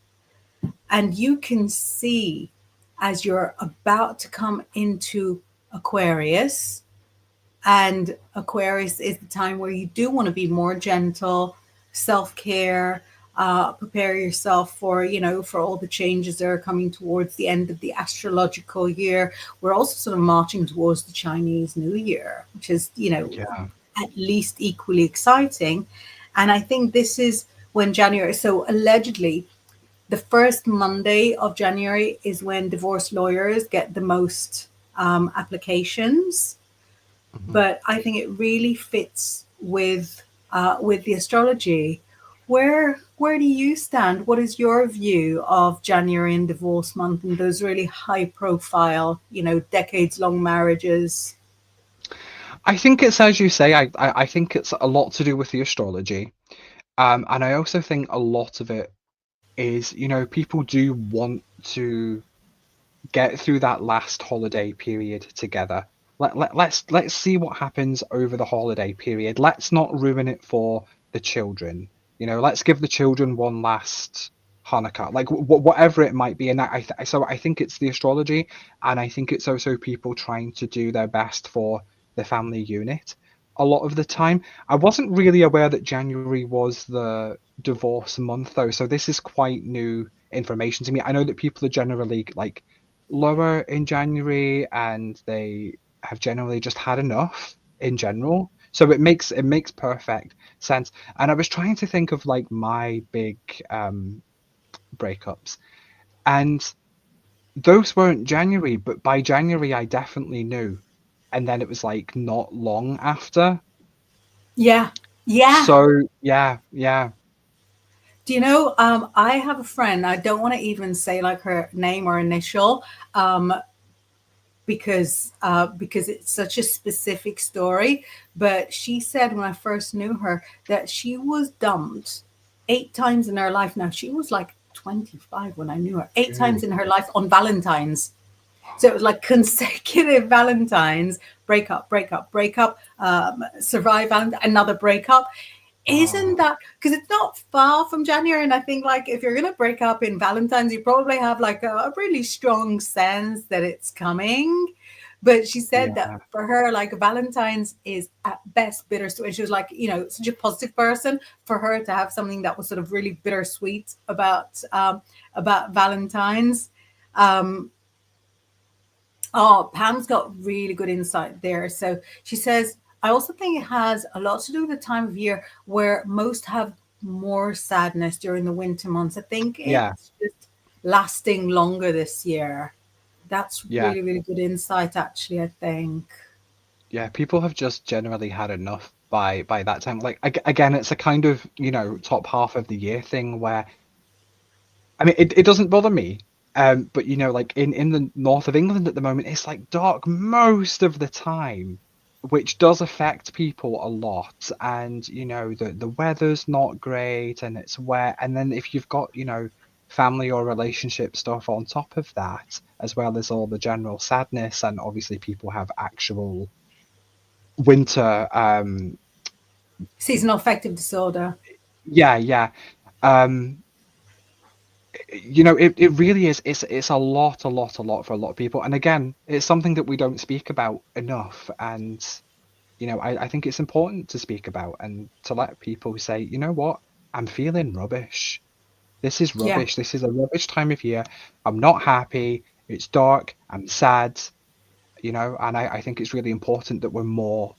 And you can see, as you're about to come into Aquarius, and Aquarius is the time where you do want to be more gentle, self-care, prepare yourself for, for all the changes that are coming towards the end of the astrological year. We're also sort of marching towards the Chinese New Year, which is, Yeah. at least equally exciting. And I think this is when January, so allegedly, the first Monday of January is when divorce lawyers get the most applications. Mhm. But I think it really fits with the astrology. Where do you stand? What is your view of January and divorce month and those really high profile, decades long marriages? I think it's as you say, I think it's a lot to do with the astrology. And I also think a lot of it is, people do want to get through that last holiday period together. Let's see what happens over the holiday period. Let's not ruin it for the children. Let's give the children one last Hanukkah, like whatever it might be. And so I think it's the astrology, and I think it's also people trying to do their best for the family unit. A lot of the time, I wasn't really aware that January was the divorce month, though. So this is quite new information to me. I know that people are generally like lower in January, and they have generally just had enough in general. So it makes perfect sense. And I was trying to think of like my big breakups, and those weren't January, but by January I definitely knew. And then it was like not long after. Yeah. Yeah. So yeah, yeah, Do you know, I have a friend, I don't want to even say like her name or initial, um, because it's such a specific story. But she said when I first knew her that she was dumped 8 times in her life. Now she was like 25 when I knew her. 8 times good. in her life on Valentine's. So it was like consecutive Valentines, break up, break up, break up, survive, another breakup. Isn't Oh, that because it's not far from January? And I think like if you're gonna break up in Valentine's, you probably have like a really strong sense that it's coming. But she said that yeah, for her, like Valentine's is at best bittersweet. She was like, such a positive person for her to have something that was sort of really bittersweet about Valentine's. Um, Oh, Pam's got really good insight there. So she says, I also think it has a lot to do with the time of year where most have more sadness during the winter months. I think yeah, it's just lasting longer this year. That's yeah, really, really good insight, actually, I think. yeah. People have just generally had enough by that time. Like again, it's a kind of top half of the year thing where I mean, it doesn't bother me. But like in the north of England at the moment, it's like dark most of the time, which does affect people a lot. And the weather's not great, and it's wet. And then if you've got family or relationship stuff on top of that, as well as all the general sadness, and obviously people have actual winter. Seasonal affective disorder. Yeah, yeah. Um, it really is. It's a lot for a lot of people. And again, it's something that we don't speak about enough. And I think it's important to speak about and to let people say, you know what, I'm feeling rubbish. This is Yeah. rubbish. This is a rubbish time of year. I'm not happy. It's dark. I'm sad. And I think it's really important that we're more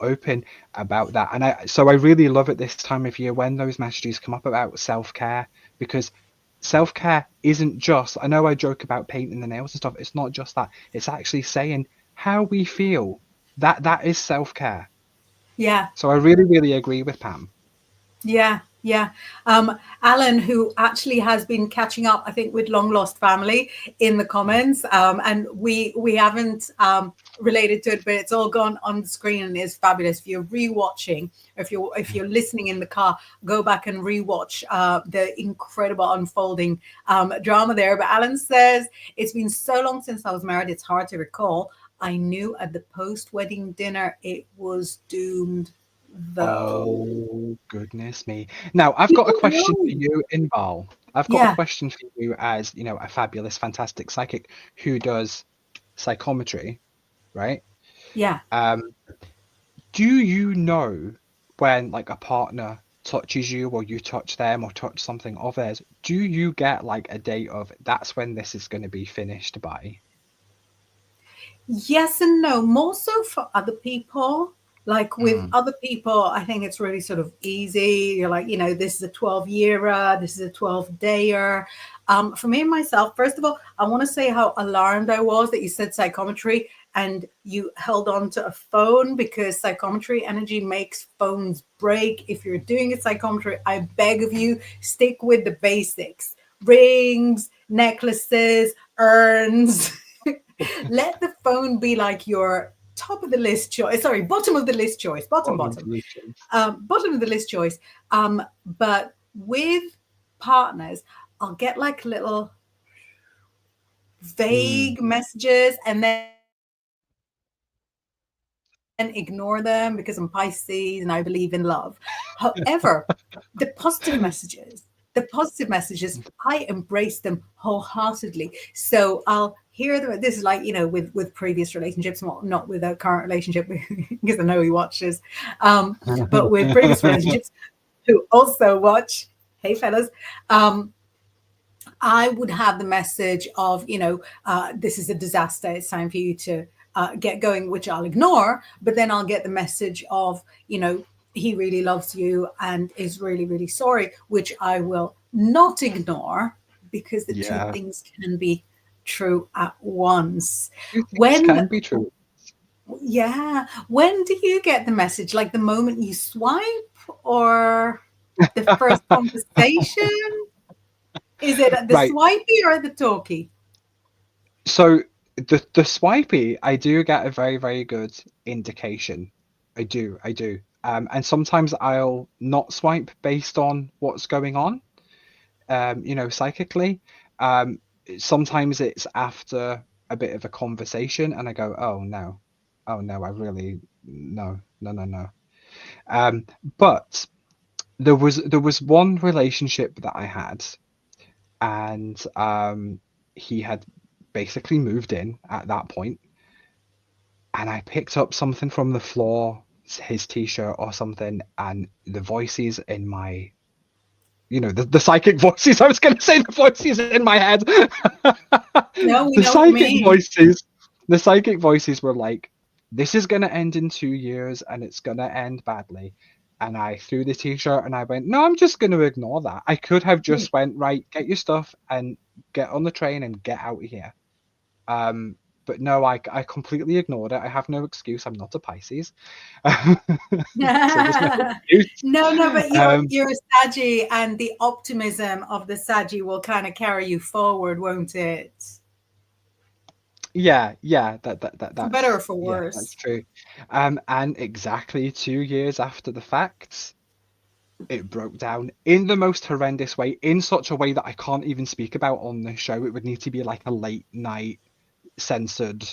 open about that. And I really love it this time of year when those messages come up about self-care, because self-care isn't just, I know I joke about painting the nails and stuff, it's not just that, it's actually saying how we feel. That is self-care. Yeah. So I really, really agree with Pam. Yeah, yeah. Alan, who actually has been catching up, I think, with Long Lost Family in the comments, and we haven't related to it, but it's all gone on the screen and is fabulous. If you're rewatching, if you're listening in the car, go back and rewatch the incredible unfolding drama there. But Alan says it's been so long since I was married, it's hard to recall. I knew at the post-wedding dinner it was doomed, though. Oh, goodness me. Now, I've got a People question for know. you, Inbal. I've got a Yeah, question for you as, a fabulous, fantastic psychic who does psychometry, right? yeah. Um, do you know when like a partner touches you or you touch them or touch something of theirs, do you get like a date of that's when this is going to be finished by? Yes and no. More so for other people. Like with Mm, other people, I think it's really sort of easy. You're like, this is a 12-yearer, this is a 12-dayer. For me and myself, first of all, I want to say how alarmed I was that you said psychometry and you held on to a phone, because psychometry energy makes phones break. If you're doing a psychometry, I beg of you, stick with the basics: rings, necklaces, urns. Let the phone be like your top of the list choice. Sorry, bottom of the list choice. Bottom, bottom of the bottom. legions. Bottom of the list choice. But with partners, I'll get like little Mm. vague messages and then ignore them because I'm Pisces and I believe in love. However, the positive messages, I embrace them wholeheartedly. So I'll hear them. This is like, with previous relationships, not with a current relationship because I know he watches, but with previous relationships who also watch. Hey, fellas. I would have the message of, this is a disaster. It's time for you to get going, which I'll ignore. But then I'll get the message of, he really loves you and is really, really sorry, which I will not ignore because the two Yeah. things can be true at once. Two things When, can be true. yeah, when do you get the message? Like the moment you swipe or the first conversation? Is it at the Right. swipey or the talkie? So the swipey, I do get a very, very good indication. I do. And sometimes I'll not swipe based on what's going on, psychically. Sometimes it's after a bit of a conversation and I go, oh no, I really, no, no, no, no. But there was one relationship that I had, and he had basically moved in at that point, and I picked up something from the floor, his t-shirt or something, and the voices in my, the psychic voices. I was going to say the voices in my head. No, we the know what you psychic mean. voices, the psychic voices were like, "This is going to end in 2 years, and it's going to end badly." And I threw the t-shirt and I went, "No, I'm just going to ignore that. I could have just went, right, get your stuff and get on the train and get out of here." But no, I completely ignored it. I have no excuse. I'm not a Pisces. So there's no excuse. No, but Um, you're a Saggy, and the optimism of the Saggy will kind of carry you forward, won't it? yeah, For better or that's for yeah, that's worse. true. And exactly 2 years after the fact, it broke down in the most horrendous way, in such a way that I can't even speak about on this show. It would need to be like a late night censored,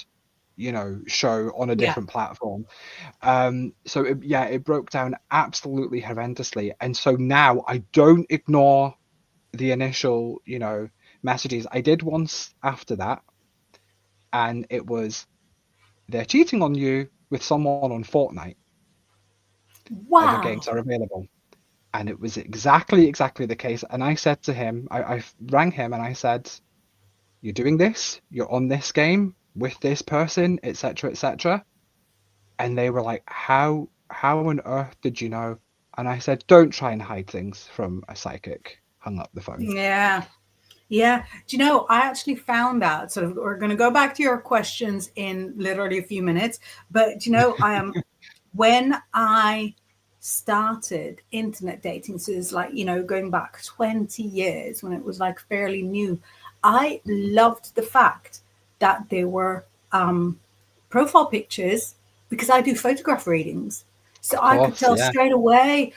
show on a Yeah. different platform. So it broke down absolutely horrendously. And so now I don't ignore the initial, messages. I did once after that, and it was, they're cheating on you with someone on Fortnite. Other Wow. games are available. And it was exactly the case. And I said to him, I rang him and I said, "You're doing this, you're on this game with this person, etc., etc." And they were like, how on earth did you know? And I said, "Don't try and hide things from a psychic." Hung up the phone. Yeah. Yeah. Do you know, I actually found out, sort of, we're going to go back to your questions in literally a few minutes, but when I started internet dating, so it's like, going back 20 years when it was like fairly new, I loved the fact that there were profile pictures because I do photograph readings. So Of I could course, tell yeah. straight away,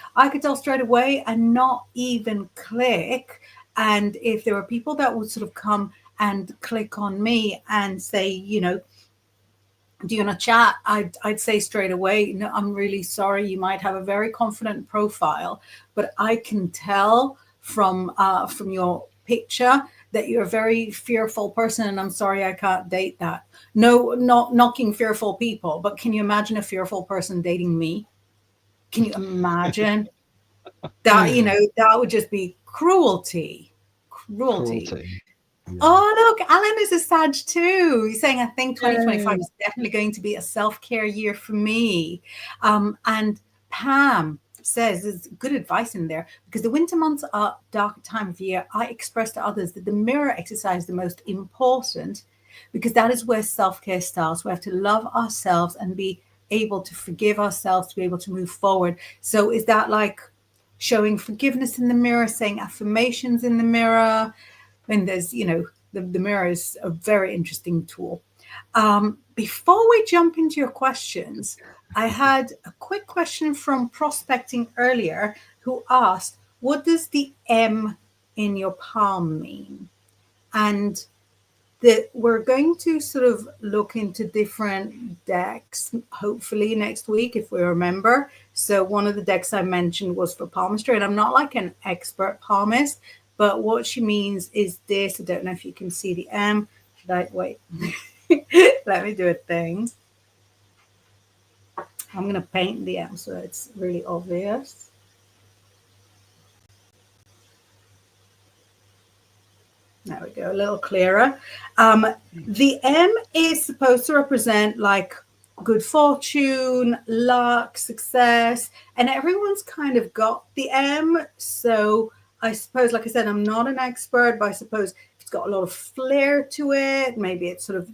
and not even click. And if there were people that would sort of come and click on me and say, do you want to chat? I'd say straight away, no, I'm really sorry. You might have a very confident profile, but I can tell from your picture that you're a very fearful person, and I'm sorry I can't date that. No, not knocking fearful people, but can you imagine a fearful person dating me? Can you imagine that? That would just be cruelty. Cruelty. Cruelty. Yeah. Oh, look, Alan is a Sag too. He's saying, I think 2025 Yay. is definitely going to be a self-care year for me. And Pam says there's good advice in there because the winter months are a dark time of year. I express to others that the mirror exercise is the most important because that is where self-care starts. We have to love ourselves and be able to forgive ourselves to be able to move forward. So is that like showing forgiveness in the mirror, saying affirmations in the mirror? And there's, the mirror is a very interesting tool. Before we jump into your questions, I had a quick question from Prospecting earlier who asked, what does the M in your palm mean? And that we're going to sort of look into different decks, hopefully next week, if we remember. So one of the decks I mentioned was for palmistry, and I'm not like an expert palmist, but what she means is this. I don't know if you can see the M. Should I wait? Let me do a thing. I'm going to paint the M so it's really obvious. There we go, a little clearer. The M is supposed to represent like good fortune, luck, success, and everyone's kind of got the M. So I suppose, like I said, I'm not an expert, but I suppose it's got a lot of flair to it. Maybe it's sort of,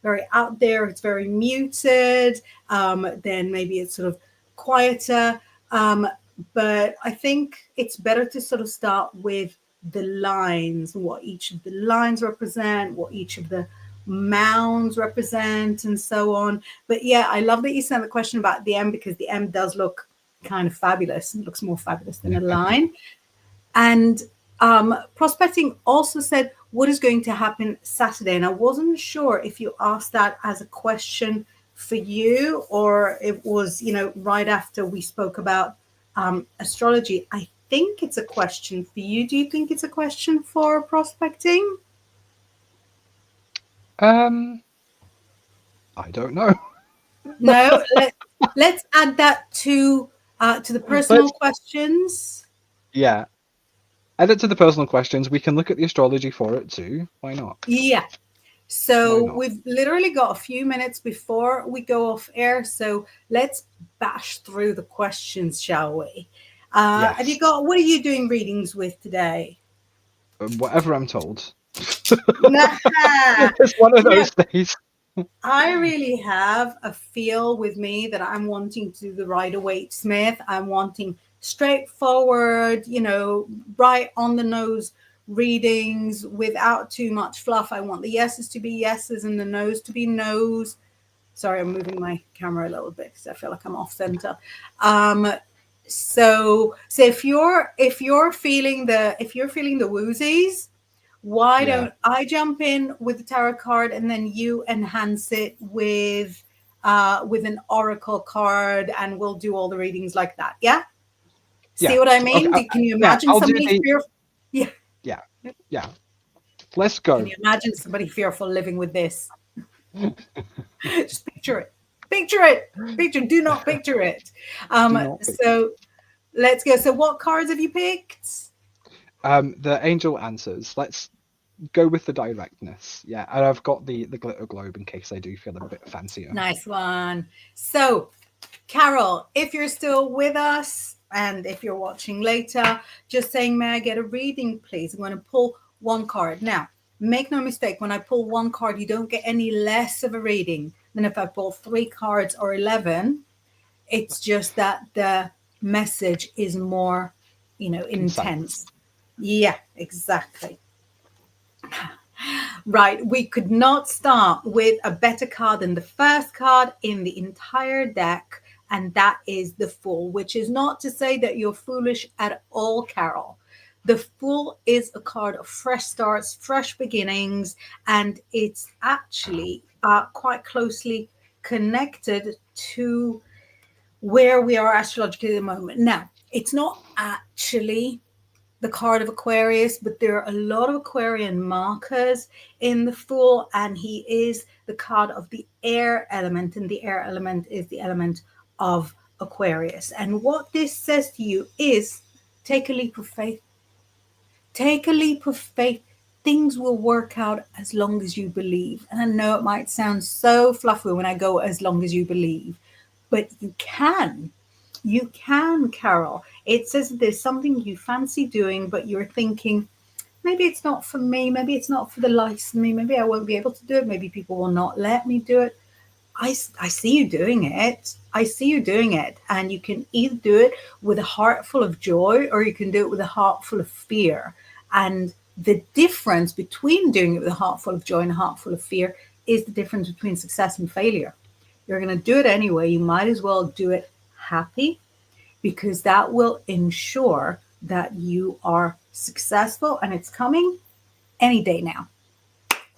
very out there. It's very muted. Then maybe it's sort of quieter. But I think it's better to sort of start with the lines, what each of the lines represent, what each of the mounds represent, and so on. But yeah, I love that you sent the question about the M, because the M does look kind of fabulous. It looks more fabulous than a line. And Prospecting also said, what is going to happen Saturday? And I wasn't sure if you asked that as a question for you, or it was, right after we spoke about astrology. I think it's a question for you. Do you think it's a question for Prospecting? I don't know. No, let's add that to the personal questions. Yeah. Add it to the personal questions. We can look at the astrology for it too. Why not? Yeah. So we've literally got a few minutes before we go off air. So let's bash through the questions, shall we? Yes. What are you doing readings with today? Whatever I'm told. Nah. It's one of those days. I really have a feel with me that I'm wanting to do the Rider-Waite-Smith. I'm wanting straightforward, right on the nose readings without too much fluff. I want the yeses to be yeses and the no's to be no's. Sorry, I'm moving my camera a little bit because I feel like I'm off center. So if you're feeling the woozies, why don't I jump in with the tarot card and then you enhance it with an oracle card, and we'll do all the readings like that. Yeah. See what I mean? Okay. Can you imagine somebody fearful? Yeah. Yeah. Let's go. Can you imagine somebody fearful living with this? Just picture it. Do not picture it. So let's go. So what cards have you picked? The angel answers. Let's go with the directness. Yeah, and I've got the glitter globe in case I do feel a bit fancier. Nice one. So, Carol, if you're still with us and if you're watching later, just saying, may I get a reading, please? I'm going to pull one card. Now, make no mistake, when I pull one card, you don't get any less of a reading than if I pull 3 cards or 11. It's just that the message is more, intense. Yeah, exactly. Right, we could not start with a better card than the first card in the entire deck, and that is the Fool, which is not to say that you're foolish at all, Carol. The Fool is a card of fresh starts, fresh beginnings, and it's actually quite closely connected to where we are astrologically at the moment. Now, it's not actually the card of Aquarius, but there are a lot of Aquarian markers in the Fool, and he is the card of the air element, and the air element is the element of Aquarius. And what this says to you is, take a leap of faith. Take a leap of faith. Things will work out as long as you believe. And I know it might sound so fluffy when I go as long as you believe, but you can. You can, Carol. It says there's something you fancy doing, but you're thinking, maybe it's not for me. Maybe it's not for the likes of me. Maybe I won't be able to do it. Maybe people will not let me do it. I see you doing it. I see you doing it. And you can either do it with a heart full of joy, or you can do it with a heart full of fear. And the difference between doing it with a heart full of joy and a heart full of fear is the difference between success and failure. You're going to do it anyway. You might as well do it happy, because that will ensure that you are successful, and it's coming any day now.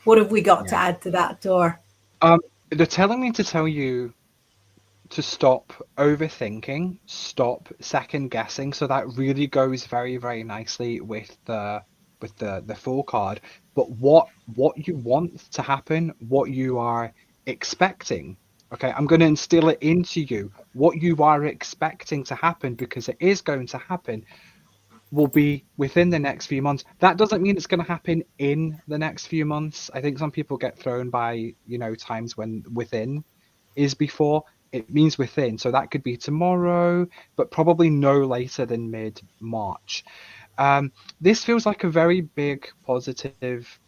What have we got to Yeah. add to that, Dor? They're telling me to tell you to stop overthinking, stop second guessing. So that really goes very, very nicely with the full card. But what you want to happen, what you are expecting. Okay, I'm going to instill it into you. What you are expecting to happen, because it is going to happen, will be within the next few months. That doesn't mean it's going to happen in the next few months. I think some people get thrown by, times when within is before. It means within. So that could be tomorrow, but probably no later than mid-March. This feels like a very big positive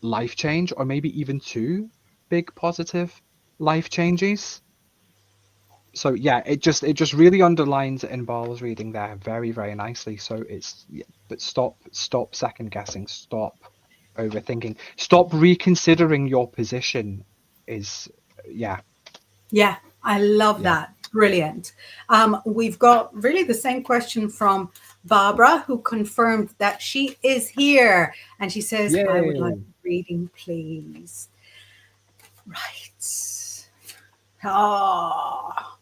life change, or maybe even two big positive life changes. So yeah, it just really underlines Inbaal's reading there very, very nicely. So it's, yeah, but stop second guessing, stop overthinking, stop reconsidering your position. Is Yeah, Yeah, I love yeah. that. Brilliant. We've got really the same question from Barbara, who confirmed that she is here. And she says, I would like Yay. a reading, please. Right. Oh,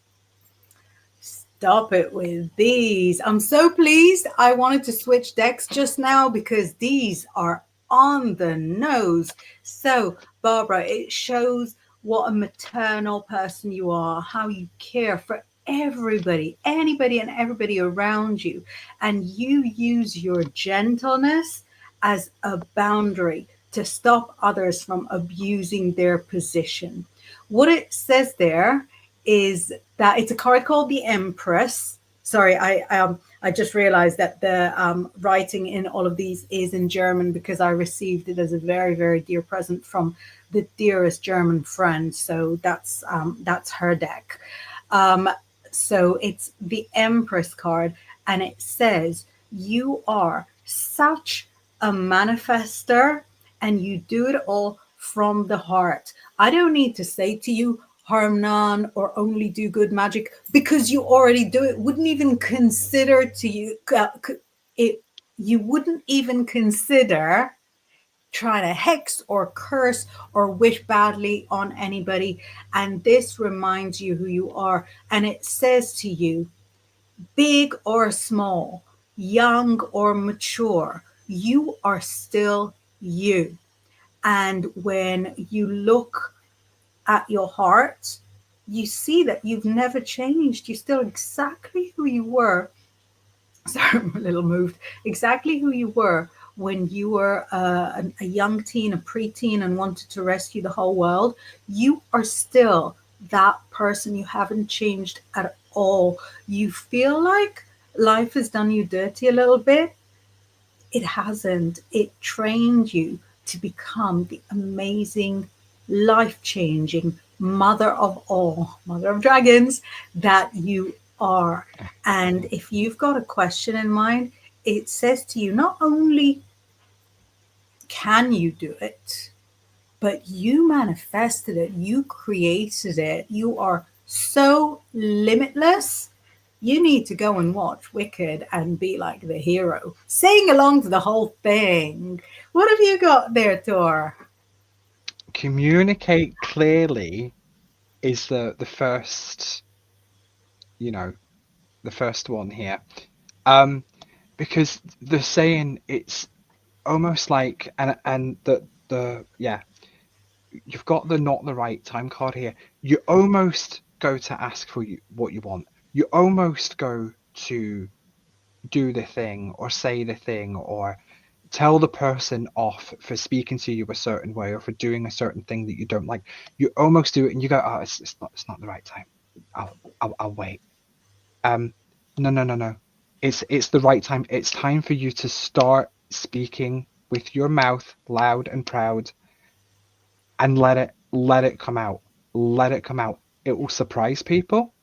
stop it with these. I'm so pleased. I wanted to switch decks just now because these are on the nose. So, Barbara, it shows what a maternal person you are, how you care for everybody, anybody and everybody around you. And you use your gentleness as a boundary to stop others from abusing their position. What it says there is that it's a card called the Empress. Sorry, I just realized that the writing in all of these is in German because I received it as a very, very dear present from the dearest German friend. So that's her deck. So it's the Empress card, and it says you are such a manifester, and you do it all from the heart. I don't need to say to you, harm none or only do good magic, because you already do it. Wouldn't even consider to you it. You wouldn't even consider trying to hex or curse or wish badly on anybody. And this reminds you who you are. And it says to you, big or small, young or mature, you are still you. And when you look at your heart, you see that you've never changed. You're still exactly who you were. Sorry, I'm a little moved. Exactly who you were when you were a young teen, a preteen, and wanted to rescue the whole world. You are still that person. You haven't changed at all. You feel like life has done you dirty a little bit. It hasn't. It trained you to become the amazing, life changing mother of all, mother of dragons that you are. And if you've got a question in mind, it says to you, not only can you do it, but you manifested it, you created it, you are so limitless. You need to go and watch Wicked and be like the hero, sing along to the whole thing. What have you got there, Tor? Communicate clearly is the first, you know, the first one here. Because they're saying it's almost like, and the yeah, you've got the not the right time card here. You almost go to ask for what you want. You almost go to do the thing or say the thing or tell the person off for speaking to you a certain way or for doing a certain thing that you don't like. You almost do it and you go, oh, it's not the right time. I'll wait. Um, no, no, no, no. It's the right time. It's time for you to start speaking with your mouth loud and proud and let it come out. Let it come out. It will surprise people.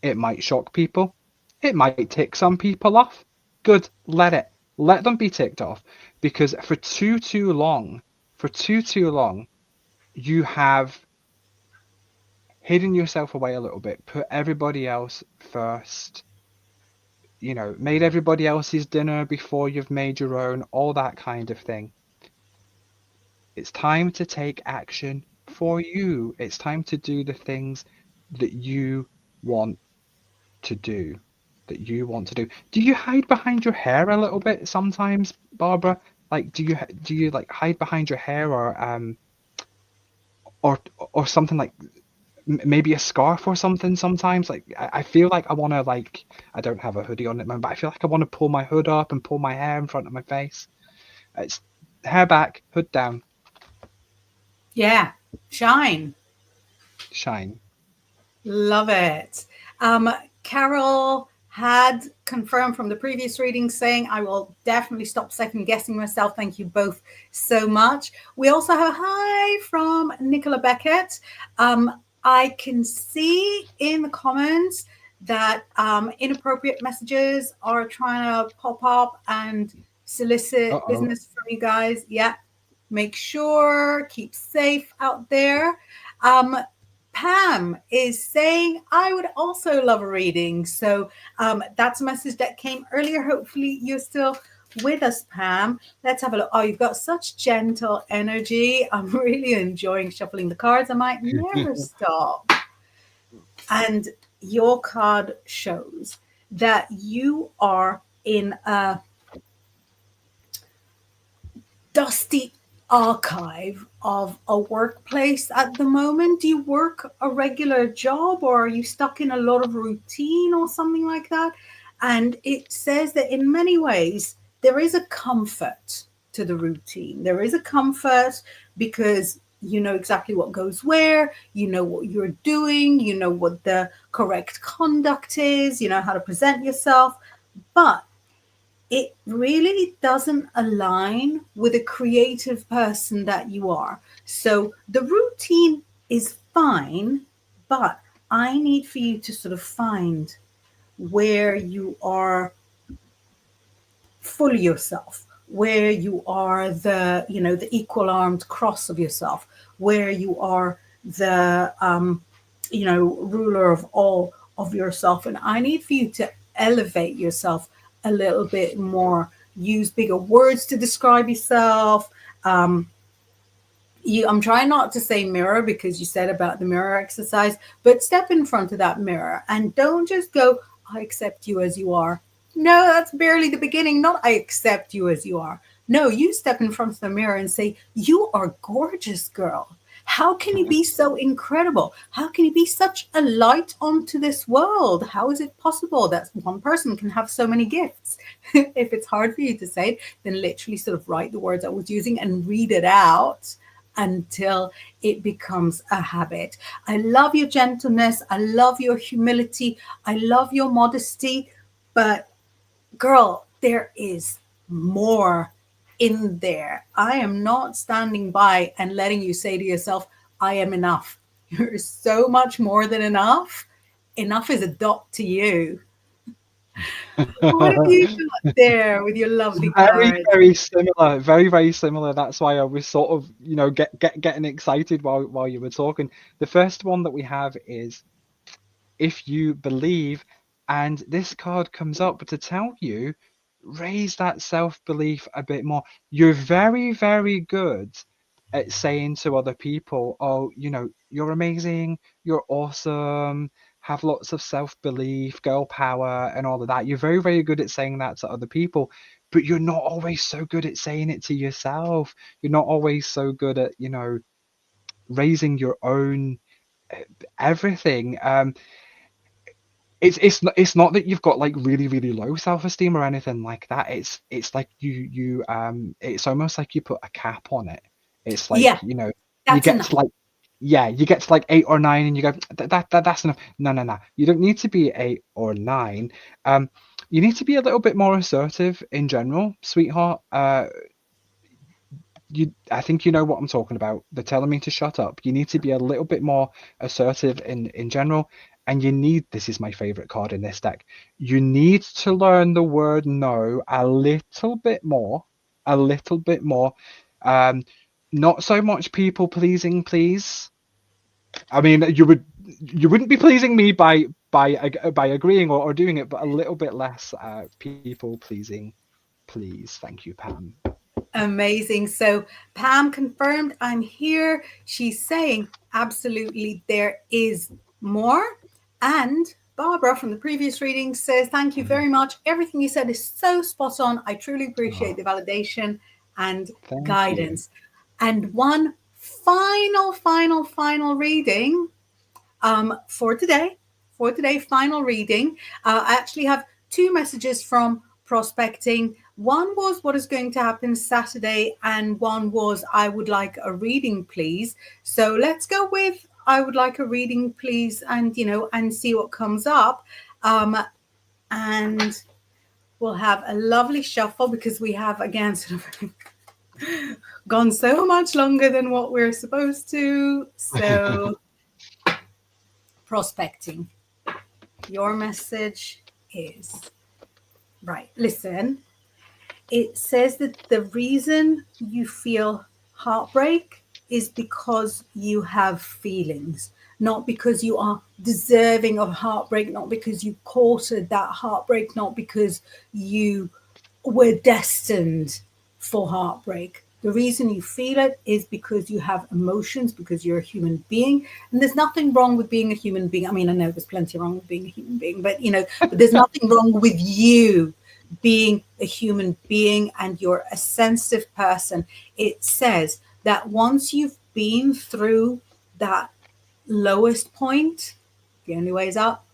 It might shock people. It might tick some people off. Good. Let them be ticked off because for too long, you have hidden yourself away a little bit, put everybody else first, you know, made everybody else's dinner before you've made your own, all that kind of thing. It's time to take action for you. It's time to do the things that you want to do. That you want to do. Do you hide behind your hair a little bit sometimes, Barbara? Like, do you like hide behind your hair, or something like maybe a scarf or something sometimes? Like, I feel like I want to, like, I don't have a hoodie on at the moment, but I feel like I want to pull my hood up and pull my hair in front of my face. It's hair back, hood down, Yeah, shine. shine. Love it. Carol had confirmed from the previous reading saying, I will definitely stop second guessing myself. Thank you both so much. We also have a hi from Nicola Beckett. I can see in the comments that inappropriate messages are trying to pop up and solicit Uh-oh. business from you guys. Yeah, make sure, keep safe out there. Pam is saying, I would also love a reading. So that's a message that came earlier. Hopefully you're still with us, Pam. Let's have a look. Oh, you've got such gentle energy. I'm really enjoying shuffling the cards. I might never stop. And your card shows that you are in a dusty archive of a workplace at the moment. Do you work a regular job, or are you stuck in a lot of routine or something like that? And it says that in many ways there is a comfort to the routine. There is a comfort because you know exactly what goes where, you know what you're doing, you know what the correct conduct is, you know how to present yourself. But it really doesn't align with a creative person that you are. So the routine is fine, but I need for you to sort of find where you are fully yourself, where you are the, you know, the equal armed cross of yourself, where you are the, you know, ruler of all of yourself. And I need for you to elevate yourself a little bit more, use bigger words to describe yourself. I'm trying not to say mirror because you said about the mirror exercise, but step in front of that mirror and don't just go, I accept you as you are. No, that's barely the beginning. Not I accept you as you are. No, you step in front of the mirror and say, you are gorgeous, girl. How can you be so incredible? How can you be such a light onto this world? How is it possible that one person can have so many gifts? If it's hard for you to say it, then literally sort of write the words I was using and read it out until it becomes a habit. I love your gentleness. I love your humility. I love your modesty. But girl, there is more in there. I am not standing by and letting you say to yourself, I am enough. You're so much more than enough. Enough is a dot to you. What have you got there with your lovely Very, cards? very similar. Very, very similar. That's why I was sort of, you know, getting excited while you were talking. The first one that we have is if you believe, and this card comes up to tell you, raise that self-belief a bit more. You're very, very good at saying to other people, oh, you know, you're amazing, you're awesome, have lots of self-belief, girl power, and all of that. You're very, very good at saying that to other people, but you're not always so good at saying it to yourself. You're not always so good at, you know, raising your own everything. It's not that you've got like really, really low self-esteem or anything like that. It's like you it's almost like you put a cap on it. It's Yeah, like, you know, you that's get enough. to like, yeah, you get to like 8 or 9 and you go, that's enough. No, no, no. You don't need to be 8 or 9. You need to be a little bit more assertive in general, sweetheart. I think you know what I'm talking about. They're telling me to shut up. You need to be a little bit more assertive in general, and you need, this is my favorite card in this deck, you need to learn the word no a little bit more, a little bit more. Not so much people pleasing, please. I mean, you wouldn't be pleasing me by by agreeing or doing it, but a little bit less people pleasing, please. Thank you, Pam. Amazing. So Pam confirmed I'm here. She's saying absolutely there is more. And Barbara from the previous reading says, thank you very much. Everything you said is so spot on. I truly appreciate the validation and Thank you. guidance. And one final reading for today. For today, final reading. I actually have two messages from prospecting. One was what is going to happen Saturday, and one was I would like a reading, please. So let's go with I would like a reading, please, and and see what comes up. And we'll have a lovely shuffle because we have again sort of gone so much longer than what we're supposed to. So prospecting. Your message is right. Listen, it says that the reason you feel heartbreak is because you have feelings, not because you are deserving of heartbreak, not because you courted that heartbreak, not because you were destined for heartbreak. The reason you feel it is because you have emotions, because you're a human being. And there's nothing wrong with being a human being. I mean, I know there's plenty wrong with being a human being, but but there's nothing wrong with you being a human being, and you're a sensitive person. It says that once you've been through that lowest point, the only way is up.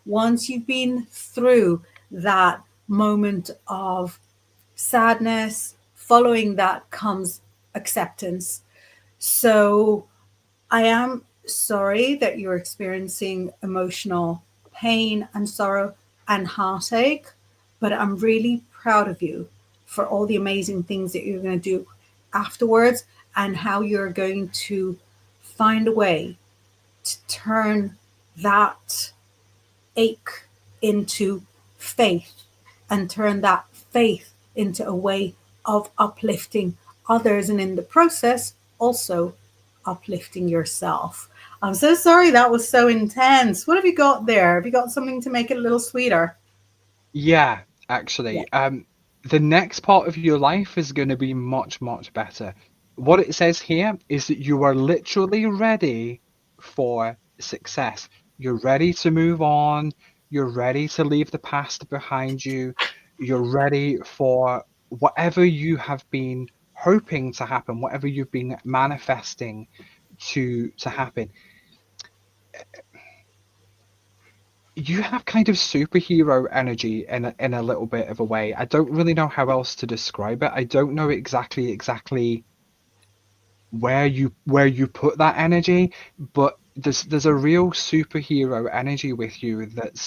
Once you've been through that moment of sadness, following that comes acceptance. So I am sorry that you're experiencing emotional pain and sorrow and heartache, but I'm really proud of you for all the amazing things that you're going to do afterwards, and how you're going to find a way to turn that ache into faith, and turn that faith into a way of uplifting others, and in the process also uplifting yourself. I'm so sorry that was so intense. What have you got there? Have you got something to make it a little sweeter? Yeah, actually. The next part of your life is going to be much, much better. What it says here is that you are literally ready for success. You're ready to move on. You're ready to leave the past behind you. You're ready for whatever you have been hoping to happen, whatever you've been manifesting to happen. You have kind of superhero energy in a little bit of a way. I don't really know how else to describe it. I don't know exactly where you put that energy, but there's a real superhero energy with you that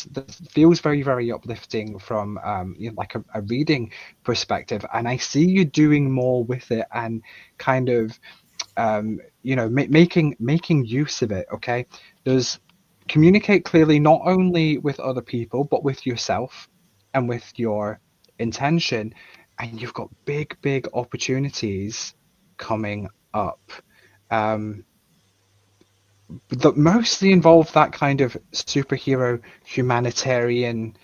feels very uplifting from like a reading perspective, and I see you doing more with it and kind of making use of it. Okay, there's communicate clearly not only with other people but with yourself and with your intention, and you've got big opportunities coming up that mostly involve that kind of superhero humanitarian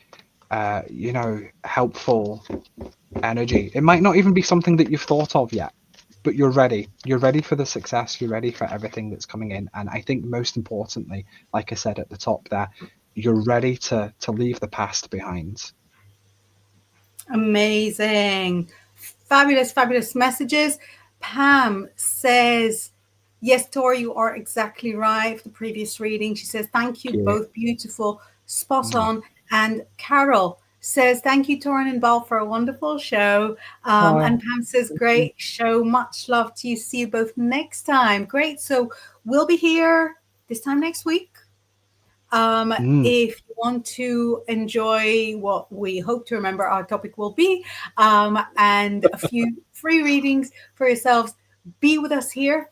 helpful energy. It might not even be something that you've thought of yet, but you're ready for the success, you're ready for everything that's coming in. And I think most importantly, like I said at the top there, you're ready to leave the past behind. Amazing. Fabulous messages. Pam says, yes, Tori, you are exactly right. For the previous reading, she says, thank you, Yeah. both beautiful, spot on. And Carol says, thank you, Tori and Inbaal, for a wonderful show. And Pam says, great show. Much love to you. See you both next time. Great. So we'll be here this time next week. If you want to enjoy what we hope to remember our topic will be, and a few free readings for yourselves, be with us here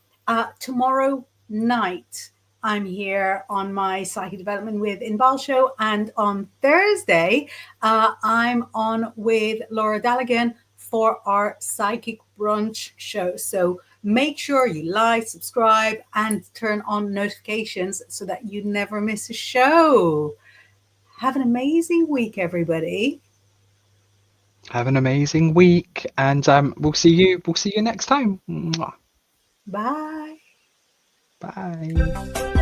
tomorrow night. I'm here on my Psychic Development with Inbaal show, and on Thursday, I'm on with Laura Dallaghan for our Psychic Brunch show. So make sure you like, subscribe, and turn on notifications so that you never miss a show. Have an amazing week, everybody. Have an amazing week, and we'll see you. We'll see you next time. Mwah. Bye. Bye.